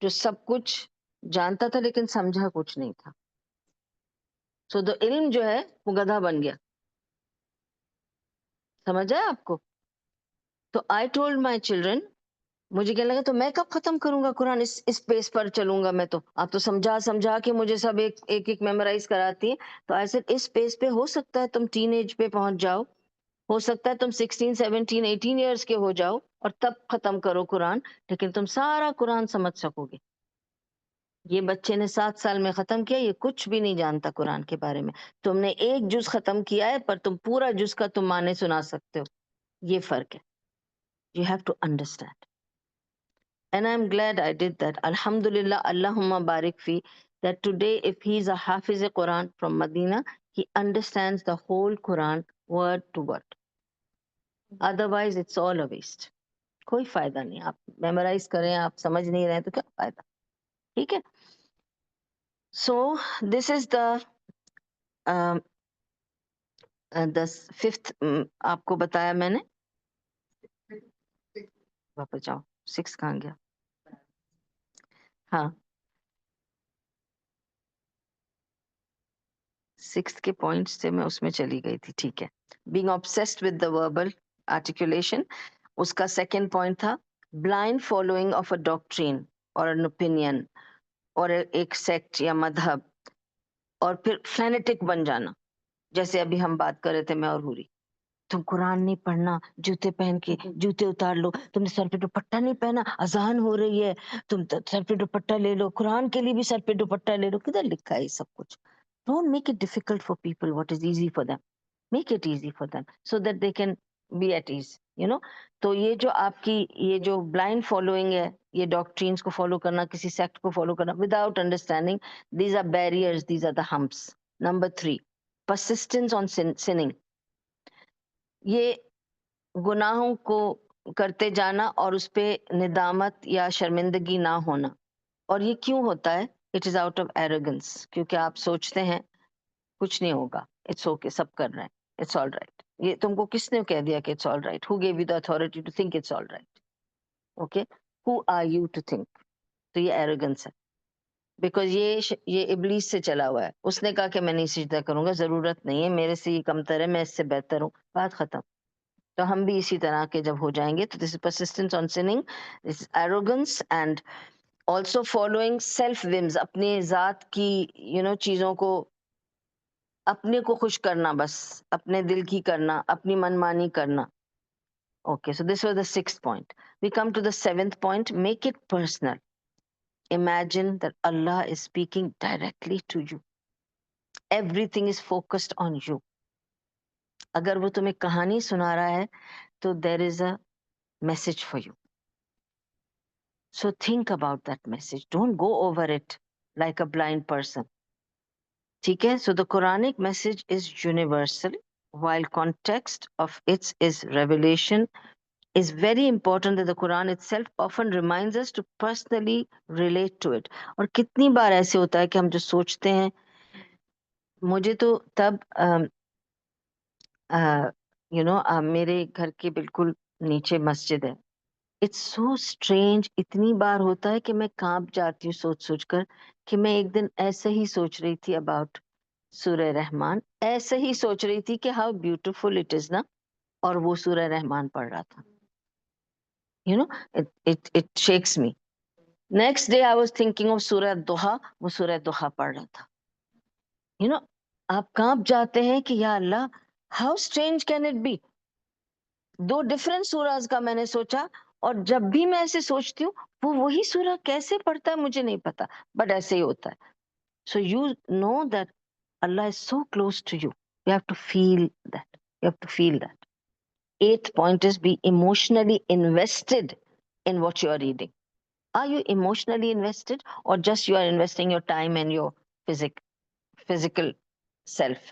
जो सब कुछ जानता था लेकिन समझा कुछ नहीं था। सो द इल्म जो है वो गधा बन गया। समझ आया आपको? तो आई टोल्ड माय चिल्ड्रन, मुझे कहने लगा तो मैं कब खत्म करूंगा कुरान, इस पेस पर चलूंगा मैं तो। आप तो समझा समझा के मुझे सब एक एक, एक मेमोराइज कराती हैं। तो ऐसे इस पेस पे हो सकता है तुम टीन एज पे पहुंच जाओ, हो सकता है तुम 16 17 18 इयर्स के हो जाओ और तब खत्म करो कुरान, लेकिन तुम सारा कुरान समझ सकोगे। ये बच्चे ने 7 साल में खत्म किया, ये कुछ भी नहीं जानता कुरान के बारे में। तुमने एक जुज खत्म किया है पर तुम पूरा जुज का तुम माने सुना सकते हो। ये फर्क है। You have to understand. And I'm glad I did that. Alhamdulillah, Allahumma barik fi, that today if he's a Hafiz Quran from Medina, he understands the whole Quran word to word. Otherwise, it's all a waste. कोई फायदा नहीं। आप memorise करें, आप समझ नहीं रहे तो क्या फायदा? ठीक है? So this is the fifth, आपको बताया मैंने। वापस जाओ, 6 कहाँ गया? हाँ, 6 के पॉइंट्स से मैं उसमें चली गई थी। ठीक है, being obsessed with the verbal articulation, उसका सेकंड पॉइंट था blind following of a doctrine और एन ओपिनियन और एक सेक्ट या मजहब, और फिर फ्लेनेटिक बन जाना। जैसे अभी हम बात कर रहे थे मैं और हुरी, तुम कुरान नहीं पढ़ना, जूते पहन के जूते उतार लो, तुमने सर पे दुपट्टा नहीं पहना, अजान हो रही है, तुम सर पे दुपट्टा ले लो, कुरान के लिए भी सर पे दुपट्टा ले लो। किधर लिखा है ये सब कुछ? Don't make it difficult for people what is easy for them, make it easy for them so that they can be at ease, you know. तो ये जो आपकी ये जो ब्लाइंड फॉलोइंग है, ये डॉक्ट्रिन्स को फॉलो करना, किसी सेक्ट को फॉलो करना without understanding, these are barriers, these are the humps. Number 3, persistence on sinning, ये गुनाहों को करते जाना और उस पे निदामत या शर्मिंदगी ना होना। और ये क्यों होता है? It is out of arrogance, क्योंकि आप सोचते हैं कुछ नहीं होगा, इट्स ओके, सब कर रहे हैं, इट्स ऑल राइट। ये तुमको किसने कह दिया कि it's all right? Who gave you the authority to think it's all right? Okay, who are you to think? तो ये एरोगेंस है, बिकॉज ये इबलीस से चला हुआ है। उसने कहा कि मैं नहीं सिजदा करूंगा, जरूरत नहीं है, मेरे से ये कमतर है, मैं इससे बेहतर हूँ, बात खत्म। तो हम भी इसी तरह के जब हो जाएंगे तो this is persistence on sinning, this arrogance and also following self whims, अपनी जात की चीजों को, अपने को खुश करना, बस अपने दिल की करना, अपनी मनमानी करना। Okay, so this was the sixth point. We come to the seventh point, make it personal. Imagine that Allah is speaking directly to you, everything is focused on you. अगर वो तुम्हें कहानी सुना रहा है तो there is a message for you. So think about that message. Don't go over it like a blind person. ठीक है? So the Quranic message is universal, while context of its is revelation. Is very important that the Quran itself often reminds us to personally relate to it. और कितनी बार ऐसे होता है कि हम जो सोचते हैं, मुझे तो तब मेरे घर के बिल्कुल नीचे मस्जिद है। इट्स सो स्ट्रेंज, इतनी बार होता है कि मैं कांप जाती हूँ सोच सोच कर कि मैं एक दिन ऐसे ही सोच रही थी अबाउट सूरह रहमान ऐसे ही सोच रही थी कि हाउ ब्यूटीफुल इट इज ना, और वो सूरह रहमान पढ़ रहा था। You know, it shakes me. Next day I was thinking of सूरह दुहा, वो सूरह दुहा पढ़ रहा था। यू नो, आप कांप जाते हैं कि या अल्लाह, how strange can it be. दो डिफरेंट सूराज का मैंने सोचा, और जब भी मैं ऐसे सोचती हूँ वो वही सूरा कैसे पढ़ता है मुझे नहीं पता, बट ऐसे ही होता है। So you know that Allah is so close to you. You have to feel that. You have to feel that. Eighth point is be emotionally invested in what you are reading. Are you emotionally invested, or just you are investing your time and your physical self?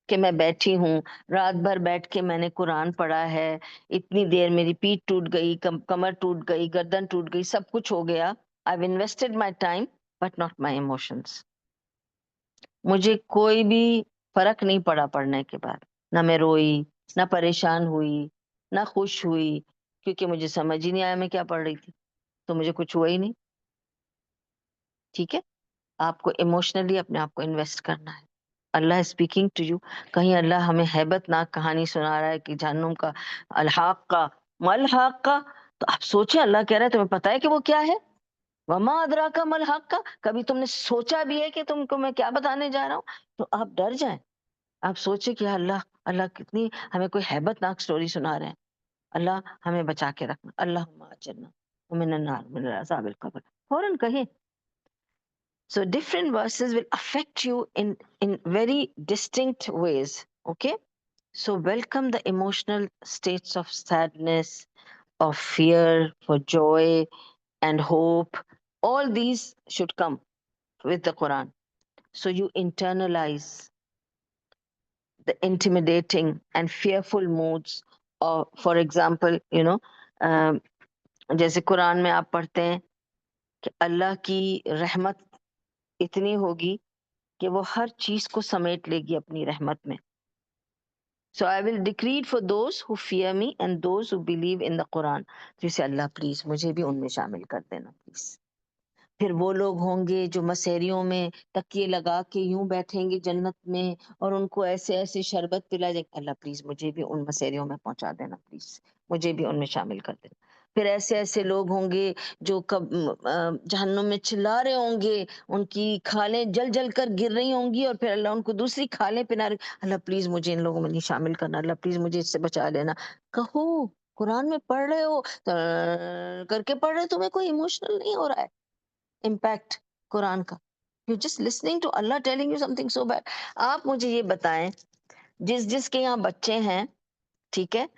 कि मैं बैठी हूँ, रात भर बैठ के मैंने कुरान पढ़ा है, इतनी देर मेरी पीठ टूट गई, कमर टूट गई, गर्दन टूट गई, सब कुछ हो गया। I've invested my time, but not my emotions. मुझे कोई भी फर्क नहीं पड़ा पढ़ने के बाद। ना मैं रोई, ना परेशान हुई, ना खुश हुई, क्योंकि मुझे समझ ही नहीं आया मैं क्या पढ़ रही थी, तो मुझे कुछ हुआ ही नहीं। ठीक है, आपको इमोशनली अपने आप को इन्वेस्ट करना है। अल्लाह स्पीकिंग टू यू। कहीं अल्लाह हमें हैबतनाक कहानी सुना रहा है कि जहन्नुम का, अलहाक का, मलहाक का, तो आप सोचे अल्लाह कह रहा है तुम्हें पता है कि वो क्या है। वमा अदराका मलहाक का, कभी तुमने सोचा भी है कि तुमको मैं क्या बताने जा रहा हूँ। तो आप डर जाएं, आप सोचे कि अल्लाह, अल्लाह कितनी हमें कोई हैबतनाक स्टोरी सुना रहे हैं। अल्लाह हमें बचा के रखना, अल्लाहुम्मा अजरना मिनन नार मिन अज़ाबिल कब्र, फौरन कहें। So different verses will affect you in very distinct ways. Okay. So welcome the emotional states of sadness, of fear, for joy and hope. All these should come with the Quran. So you internalize the intimidating and fearful moods. Or for example, um, जैसे कुरान में आप पढ़ते हैं कि अल्लाह की रहमत इतनी होगी कि वो हर चीज को समेट लेगी अपनी रहमत में। So I will decreed for those who fear me and those who believe in the Quran. जैसे अल्लाह प्लीज मुझे भी उनमें शामिल कर देना प्लीज। फिर वो लोग होंगे जो मसेरियों में तकिए लगा के यूं बैठेंगे जन्नत में, और उनको ऐसे ऐसे शरबत पिला जाएगा। अल्लाह प्लीज मुझे भी उन मसेरियों में पहुंचा देना प्लीज, मुझे भी उनमें शामिल कर देना। फिर ऐसे ऐसे लोग होंगे जो जहन्नुम में चिल्ला रहे होंगे, उनकी खालें जल जल कर गिर रही होंगी, और फिर अल्लाह उनको दूसरी खालें पिला रही। अल्लाह प्लीज मुझे इन लोगों में नहीं शामिल करना, अल्लाह प्लीज मुझे इससे बचा लेना। कहो, कुरान में पढ़ रहे हो, करके पढ़ रहे हो, तुम्हें कोई इमोशनल नहीं हो रहा है इम्पैक्ट कुरान का। You just listening to Allah telling you something so bad. आप मुझे ये बताएं, जिस जिसके यहाँ बच्चे हैं, ठीक है,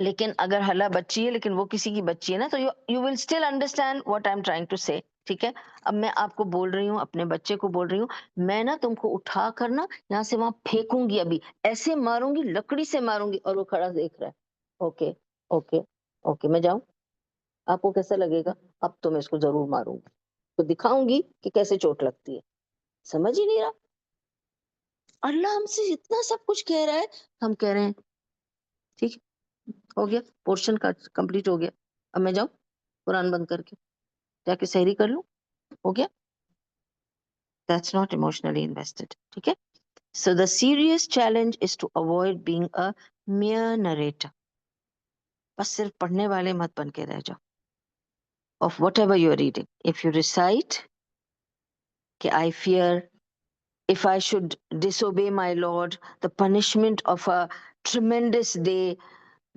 लेकिन अगर हल्ला बच्ची है लेकिन वो किसी की बच्ची है ना, तो you you will still understand what I am trying to say. ठीक है, अब मैं आपको बोल रही हूँ, अपने बच्चे को बोल रही हूँ, मैं ना तुमको उठा कर ना यहाँ से वहां फेंकूंगी, अभी ऐसे मारूंगी, लकड़ी से मारूंगी, और वो खड़ा देख रहा है। ओके, ओके, ओके, मैं जाऊं? आपको कैसा लगेगा? अब तो मैं इसको जरूर मारूंगी, तो दिखाऊंगी कि कैसे चोट लगती है। समझ ही नहीं रहा। अल्लाह हमसे इतना सब कुछ कह रहा है, हम कह रहे हैं ठीक है, हो गया, पोर्शन का कंप्लीट हो गया, अब मैं जाऊं कुरान बंद करके जाके सहरी कर लूं, हो गया। That's not emotionally invested. ठीक है, so the serious challenge is to avoid being a mere narrator. बस सिर्फ पढ़ने वाले मत बन के रह जाओ of whatever you are reading. If you recite कि I fear, if I should disobey my Lord, the punishment of a tremendous day,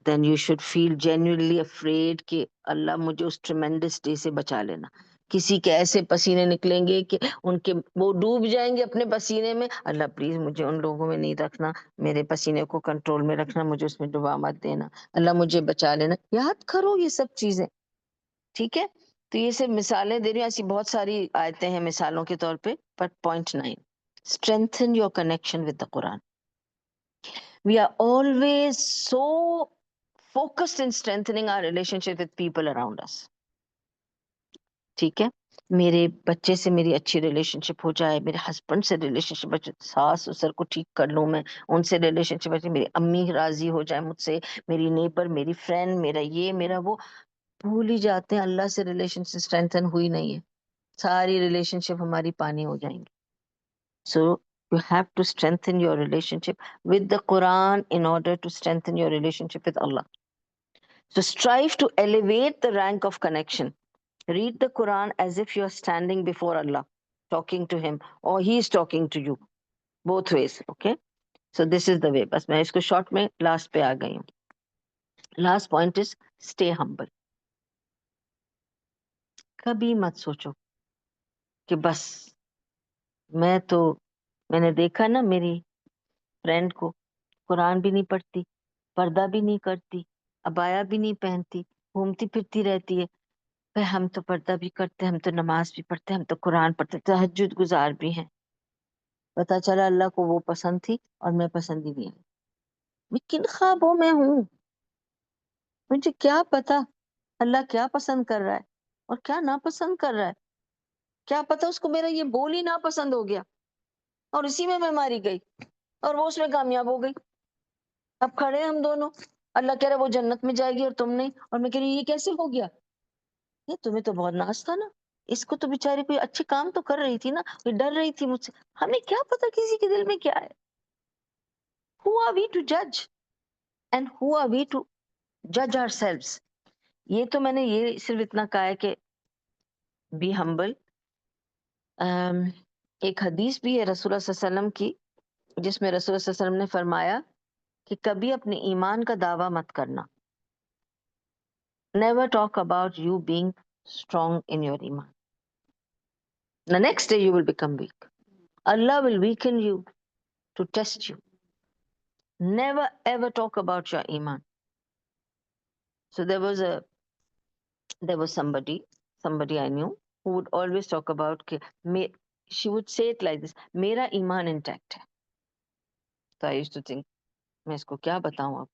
then you should feel genuinely afraid कि अल्लाह मुझे उस tremendous day से बचा लेना। किसी के ऐसे पसीने निकलेंगे कि उनके वो डूब जाएंगे अपने पसीने में। अल्लाह प्लीज मुझे उन लोगों में नहीं रखना, मेरे पसीने को कंट्रोल में रखना, मुझे उसमें डुबा मत देना, अल्लाह मुझे बचा लेना। याद करो ये सब चीजें। ठीक है, तो ये सिर्फ मिसालें दे रही हूँ, ऐसी बहुत सारी आयतें हैं मिसालों के तौर पे। But point 9, strengthen your connection with the Quran. We are always so focused in strengthening our relationship with people around us. ठीक है, मेरे बच्चे से मेरी अच्छी रिलेशनशिप हो जाए, मेरे हस्बैंड से रिलेशनशिप अच्छे, सास ससुर को ठीक कर लूं मैं, उनसे रिलेशनशिप अच्छी, मेरी अम्मी राजी हो जाए मुझसे, मेरी नेबर, मेरी फ्रेंड, मेरा ये मेरा वो। भूल ही जाते हैं अल्लाह से रिलेशनशिप स्ट्रेंथन हुई नहीं है, सारी रिलेशनशिप हमारी पानी हो जाएंगी। सो You have to strengthen your relationship with the Quran in order to strengthen your relationship with Allah. So strive to elevate the rank of connection. Read the Quran as if you are standing before Allah, talking to Him, or He is talking to you. Both ways, okay? So this is the way. बस मैं इसको short में last पे आ गई हूँ. Last point is stay humble. कभी मत सोचो कि बस मैंने देखा ना मेरी फ्रेंड को, कुरान भी नहीं पढ़ती, पर्दा भी नहीं करती, अबाया भी नहीं पहनती, घूमती फिरती रहती है। भाई हम तो पर्दा भी करते हैं, हम तो नमाज भी पढ़ते हैं, हम तो कुरान पढ़ते हैं, तहज्जुद गुजार भी हैं। पता चला अल्लाह को वो पसंद थी और मैं पसंद ही नहीं आई। मैं किन ख्वाबों में हूँ? मुझे क्या पता अल्लाह क्या पसंद कर रहा है और क्या नापसंद कर रहा है। क्या पता उसको मेरा ये बोल ही नापसंद हो गया और इसी में मैं मारी गई और वो उसमें कामयाब हो गई। अब खड़े हैं हम दोनों, अल्लाह कह रहा है वो जन्नत में जाएगी और तुम नहीं, और मैं कह रही हूँ ये कैसे हो गया? ये तुम्हें तो बहुत नाज था ना, इसको तो बेचारी कोई अच्छे काम तो कर रही थी ना, ये डर रही थी मुझसे। हमें क्या पता किसी के दिल में क्या है? Who are we to judge and who are we to judge ourselves? ये तो मैंने ये सिर्फ इतना कहा है कि बी हम्बल। एक हदीस भी है रसूलुल्लाह सल्लल्लाहु अलैहि वसल्लम की, जिसमें रसूलुल्लाह सल्लल्लाहु अलैहि वसल्लम ने फरमाया कि कभी अपने ईमान का दावा मत करना। Never talk about you being strong in your iman. The next day you will become weak. Allah will weaken you to test you. Never ever talk about your iman. So there was somebody I knew who would always talk about she would say it like this, मेरा ईमान intact है. So I used to think, मैं इसको क्या बताऊं अब?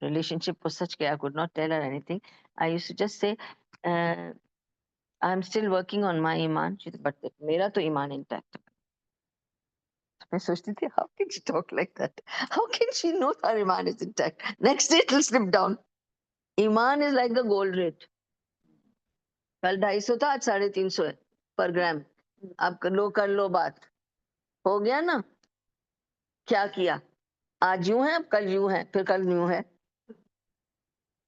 Relationship was such that I could not tell her anything. I used to just say, uh, I'm still working on my iman. She said, but मेरा तो ईमान intact है. मैं सोचती थी, how can she talk like that? How can she know her iman is intact? Next day it will slip down. Iman is like the gold rate. कल 250 था, आज 350 है पर ग्राम। अब कर लो बात, हो गया ना? क्या किया? आज यूं है, अब कल यूं है, फिर कल यूं है।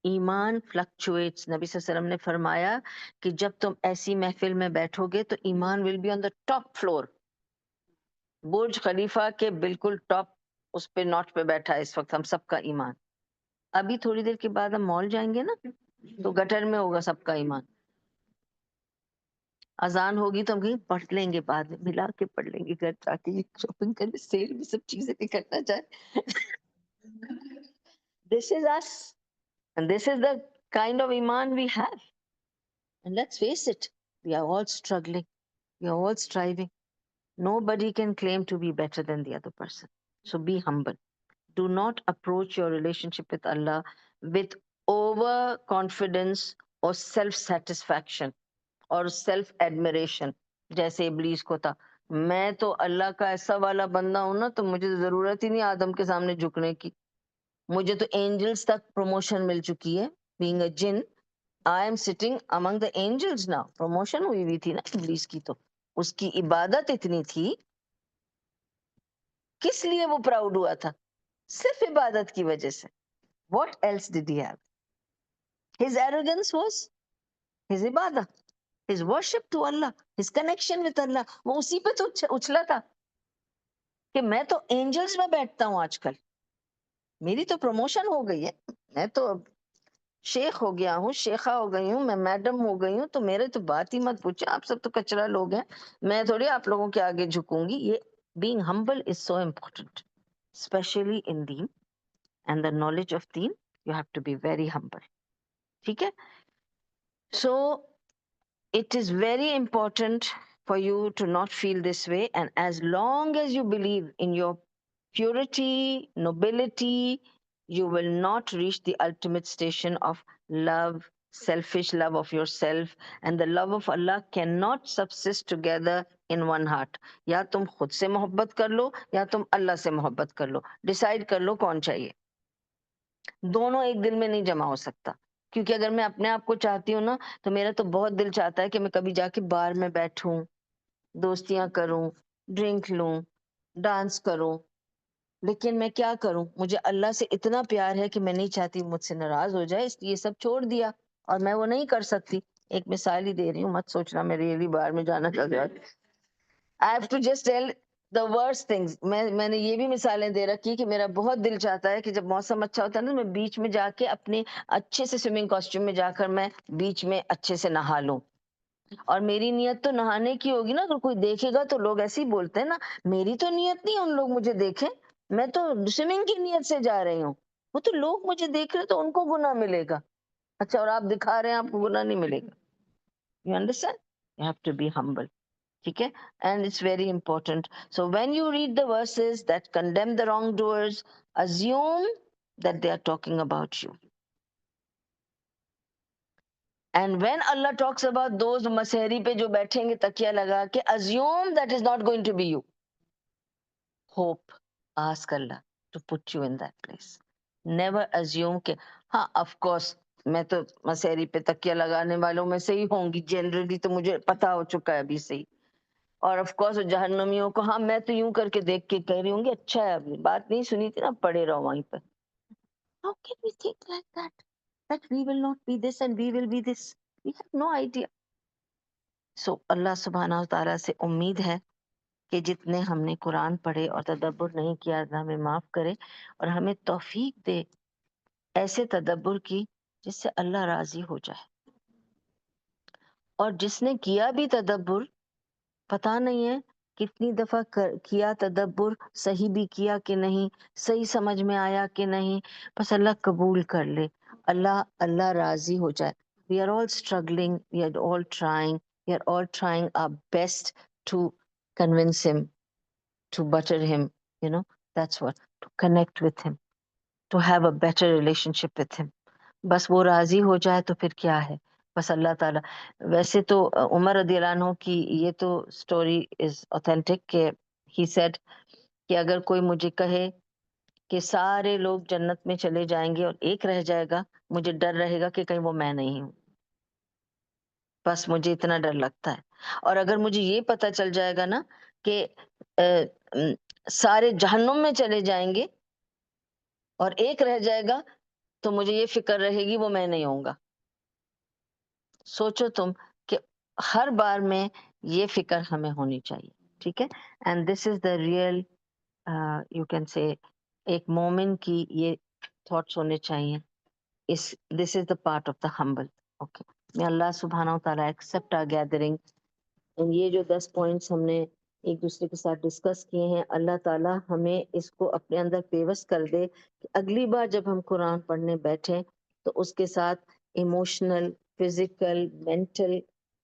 ईमान फ्लक्चुएट्स। नबी सल्लल्लाहु अलैहि वसल्लम ने फरमाया कि जब तुम ऐसी महफिल में बैठोगे तो ईमान will be on the top floor. Burj Khalifa के बिल्कुल टॉप उस पे नॉट पे बैठा है इस वक्त हम सबका ईमान। अभी थोड़ी देर के बाद हम मॉल जाएंगे ना, तो गटर में होगा सबका ईमान। अजान होगी तो हम कहीं पढ़ लेंगे, बाद में मिला के पढ़ लेंगे, घर जाके शॉपिंग करने सेल में सब चीजें निकलना चाहे। This is us and this is the kind of ईमान we have, and let's face it, we are all struggling, we are all striving. Nobody can claim to be better than the other person. So be humble. Do not approach your relationship with Allah with overconfidence or self-satisfaction और self admiration, जैसे इब्लीस को था। मैं तो अल्लाह का ऐसा वाला बंदा हूं ना, तो मुझे तो जरूरत ही नहीं आदम के सामने झुकने की। मुझे तो एंजल्स तक प्रमोशन मिल चुकी है। Being a jinn, I am sitting among the angels now. Promotion हुई हुई थी ना इब्लीस की, तो उसकी इबादत इतनी थी। किस लिए वो प्राउड हुआ था? सिर्फ इबादत की वजह से। What else did he have? His arrogance was his इबादत, his worship to Allah, his connection with Allah। वो उसी पे तो उछला था कि मैं तो एंजल्स में बैठता हूँ आजकल, मेरी तो प्रमोशन हो गई है, मैं तो अब शेख हो गया हूँ, शेखा हो गई हूँ, मैं मैडम हो गई हूँ, तो मेरे तो बात ही मत पूछे, आप सब तो कचरा लोग हैं, मैं थोड़ी आप लोगों के आगे झुकूंगी। ये being humble is so important, especially in deen and the knowledge of deen, you have to be very humble। ठीक है? So it is very important for you to not feel this way, and as long as you believe in your purity, nobility, you will not reach the ultimate station of love, selfish love of yourself, and the love of Allah cannot subsist together in one heart। या तुम खुद से मोहब्बत कर लो या तुम अल्लाह से मोहब्बत कर लो, डिसाइड कर लो कौन चाहिए। दोनों एक दिल में नहीं जमा हो सकता, क्योंकि अगर मैं अपने आप को चाहती हूँ ना, तो मेरा तो बहुत दिल चाहता है कि मैं कभी जाके बार में बैठूं, दोस्तियां करूं, ड्रिंक लूं, डांस करूँ, लेकिन मैं क्या करूँ? मुझे अल्लाह से इतना प्यार है कि मैं नहीं चाहती वो मुझसे नाराज़ हो जाए, इसलिए सब छोड़ दिया और मैं वो नहीं कर सकती। एक मिसाल ही दे रही हूँ, मत सोचना मैं रियली बाहर में जाना चाह रही हूँ। I have to just tell the worst things. मैंने ये भी मिसालें दे रखी कि मेरा बहुत दिल चाहता है कि जब मौसम अच्छा होता है ना, मैं बीच में जाके अपने अच्छे से स्विमिंग कॉस्ट्यूम में जाकर मैं बीच में अच्छे से नहा लूँ। और मेरी नियत तो नहाने की होगी ना, अगर कोई देखेगा तो लोग ऐसे ही बोलते हैं ना, मेरी तो नियत नहीं है उन लोग मुझे देखें, मैं तो स्विमिंग की नियत से जा रही हूँ। वो तो लोग मुझे देख रहे हैं तो उनको गुनाह मिलेगा। अच्छा, और आप दिखा रहे हैं, आपको गुनाह नहीं मिलेगा। You understand? You have to be humble. ठीक है? And it's very important. So when you read the verses that condemn the wrong doers, assume that they are talking about you. And when Allah talks about those मसहरी पे जो बैठेंगे तकिया लगा के, assume that is not going to be you. Hope, ask Allah to put you in that place. Never assume के हाँ, of course मैं तो मसहरी पे तकिया लगाने वालों में से ही होंगी, जनरली तो मुझे पता हो चुका है अभी से ही। और ऑफ कोर्स जहन्नमियों को हाँ, मैं तो यूं करके देख के कह रही होंगी, अच्छा है, अभी बात नहीं सुनी थी ना, पड़े रहो वहीं पर। How can we think like that? That we will not be this and we will be this. We have no idea. सो अल्लाह सुब्हानहू व तआला से उम्मीद है कि जितने हमने कुरान पढ़े और तदब्बुर नहीं किया, अल्लाह हमें माफ करे और हमें तौफीक दे ऐसे तदब्बुर की जिससे अल्लाह राजी हो जाए। और जिसने किया भी तदब्बुर, पता नहीं है कितनी दफा किया तदब्बुर, सही भी किया कि नहीं, सही समझ में आया कि नहीं, बस अल्लाह कबूल कर ले, अल्लाह अल्लाह राजी हो जाए। We are all struggling, we are all trying, we are all trying our best to convince him, to butter him, you know, that's what, to connect with him, to have a better relationship with him. बस वो राजी हो जाए तो फिर क्या है, बस अल्लाह ताला। वैसे तो उमर रदियल्लाहु अन्हु की ये तो स्टोरी इज ऑथेंटिक कि ही सेड कि अगर कोई मुझे कहे कि सारे लोग जन्नत में चले जाएंगे और एक रह जाएगा, मुझे डर रहेगा कि कहीं वो मैं नहीं हूँ। बस मुझे इतना डर लगता है। और अगर मुझे ये पता चल जाएगा ना कि सारे जहन्नुम में चले जाएंगे और एक रह जाएगा, तो मुझे ये फिक्र रहेगी वो मैं नहीं होऊंगा। सोचो तुम कि हर बार में ये फिक्र हमें होनी चाहिए। ठीक है? And this is the real, you can say, एक मोमिन की ये थॉट्स होने चाहिए। इस this is the part of the humble. Okay, may Allah सुब्हानहू व तआला एक्सेप्ट आवर गैदरिंग। ये जो 10 पॉइंट्स हमने एक दूसरे के साथ डिस्कस किए हैं, अल्लाह ताला हमें इसको अपने अंदर पेवस कर दे कि अगली बार जब हम कुरान पढ़ने बैठें तो उसके साथ emotional, physical, mental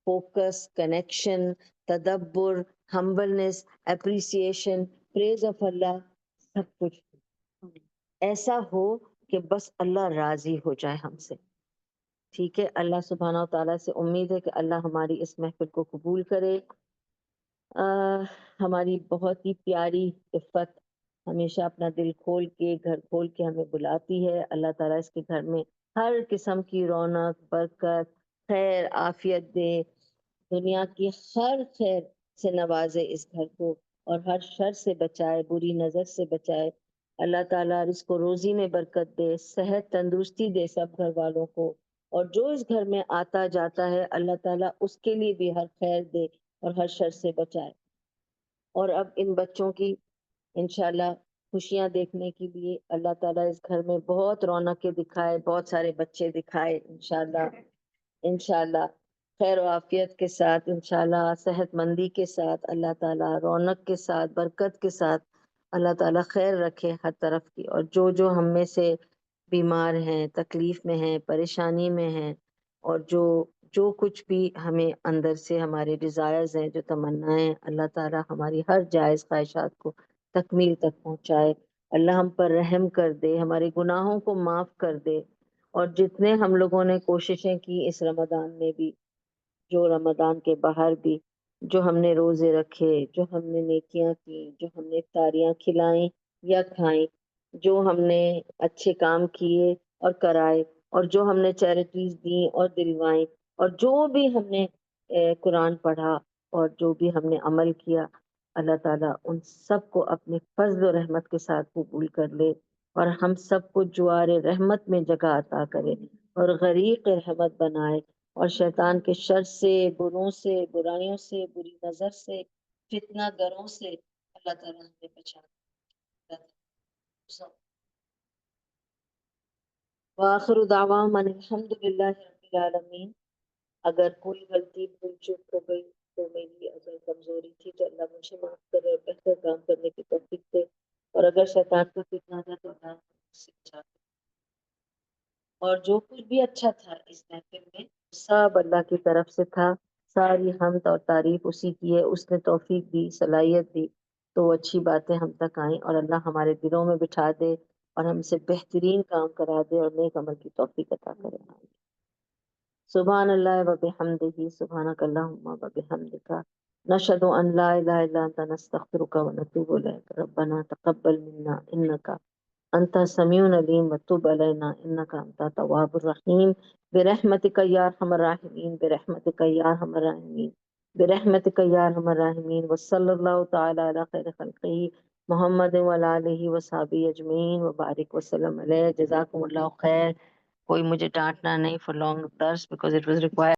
focus, connection, तदब्बुर, humbleness, appreciation, praise of Allah, सब कुछ ऐसा हो कि बस अल्लाह राजी हो जाए हमसे। ठीक है? अल्लाह सुब्हानहू व तआला से उम्मीद है कि अल्लाह हमारी इस महफिल को कबूल करे। अ, हमारी बहुत ही प्यारी इफ़्फ़त हमेशा अपना दिल खोल के, घर खोल के हमें बुलाती है। अल्लाह ताला इसके घर में हर किस्म की रौनक, बरकत, खैर, आफ़ियत दे। दुनिया की हर खैर से नवाज़े इस घर को और हर शर से बचाए, बुरी नज़र से बचाए। अल्लाह ताला रिज़्क़ और रोज़ी में बरकत दे, सेहत, तंदुरुस्ती दे सब घर वालों को और जो इस घर में आता-जाता है, अल्लाह ताला उसके लिए भी हर खैर दे और हर शर से बचाए। और अब इन बच्चों की इंशाल्लाह खुशियाँ देखने के लिए अल्लाह ताला इस घर में बहुत रौनकें दिखाए, बहुत सारे बच्चे दिखाए इंशाल्लाह। इंशाल्लाह खैर और आफियत के साथ, इंशाल्लाह सेहतमंदी के साथ, अल्लाह ताला रौनक के साथ, बरकत के साथ अल्लाह ताला खैर रखे हर तरफ की। और जो हम में से बीमार हैं, तकलीफ में हैं, परेशानी में हैं और जो जो कुछ भी हमें अंदर से हमारे डिज़ायर्स हैं, जो तमन्नाएँ हैं, अल्लाह ताला हमारी हर जायज़ ख्वाहिशात को तकमील तक पहुँचाए। अल्लाह हम पर रहम कर दे, हमारे गुनाहों को माफ़ कर दे। और जितने हम लोगों ने कोशिशें की इस रमज़ान में भी, जो रमज़ान के बाहर भी, जो हमने रोज़े रखे, जो हमने नेकियां की, जो हमने इफ्तारियां खिलाई या खाई, जो हमने अच्छे काम किए और कराए और जो हमने चैरिटीज दी और दिलवाई और जो भी हमने कुरान पढ़ा और जो भी हमने अमल किया, अल्लाह ताला उन सबको अपनी फज़्ल और रहमत के साथ कबूल कर ले और हम सबको जुआर रहमत में जगह अता करे और गरीक रहमत बनाए और शैतान के शर से, गुरों से, बुराइयों से, बुरी नज़र से, फितना गरों से अल्लाह ताला हमें बचा ले। व आखिरु दावाना अनिल हम्दुलिल्लाहि रब्बिल आलमीन। अगर कोई गलती भूल चूक हो गई तो मेरी अगर कमजोरी थी तो अल्लाह मुझे माफ करे और बेहतर काम करने की तौफीक दे और अगर शैतान का फितना था तो अल्लाह मुझसे बचा ले। और जो कुछ भी अच्छा था इस महफिल में सब अल्लाह की तरफ से था। सारी हम्द और तारीफ उसी की है, उसने तौफीक दी, सलाहियत दी तो वो अच्छी बातें हम तक आई और अल्लाह हमारे दिलों में बिठा दे और हमसे बेहतरीन काम करा दे और नेक अमल की तौफीक अता करे। सुभान अल्लाह व बिहम्दिही सुभानक अल्लाहुम्मा व बिहम्दिका नशहदु अन ला इलाहा इल्ला अंता नस्तगफिरुका व नतूबु इलैक रब्बना तक़ब्बल मिन्ना इन्नका अंता समीउल अलीम व तुब अलैना इन्नका अंता तव्वाबुर रहीम बिरहमतिका या अरहमर राहिमीन बिरहमतिका या अरहमर राहिमीन बिरहमतिका या अरहमर राहिमीन व सल्लल्लाहु तआला अला खैरि खल्क़िही मुहम्मद व अला आलिहि व सहाबिही अजमईन व बारिक व सल्लम अलैहि जज़ाकुमुल्लाहु खैर। कोई मुझे डांटना नहीं फॉर लॉन्ग दर्स बिकॉज इट वाज रिक्वायर्ड।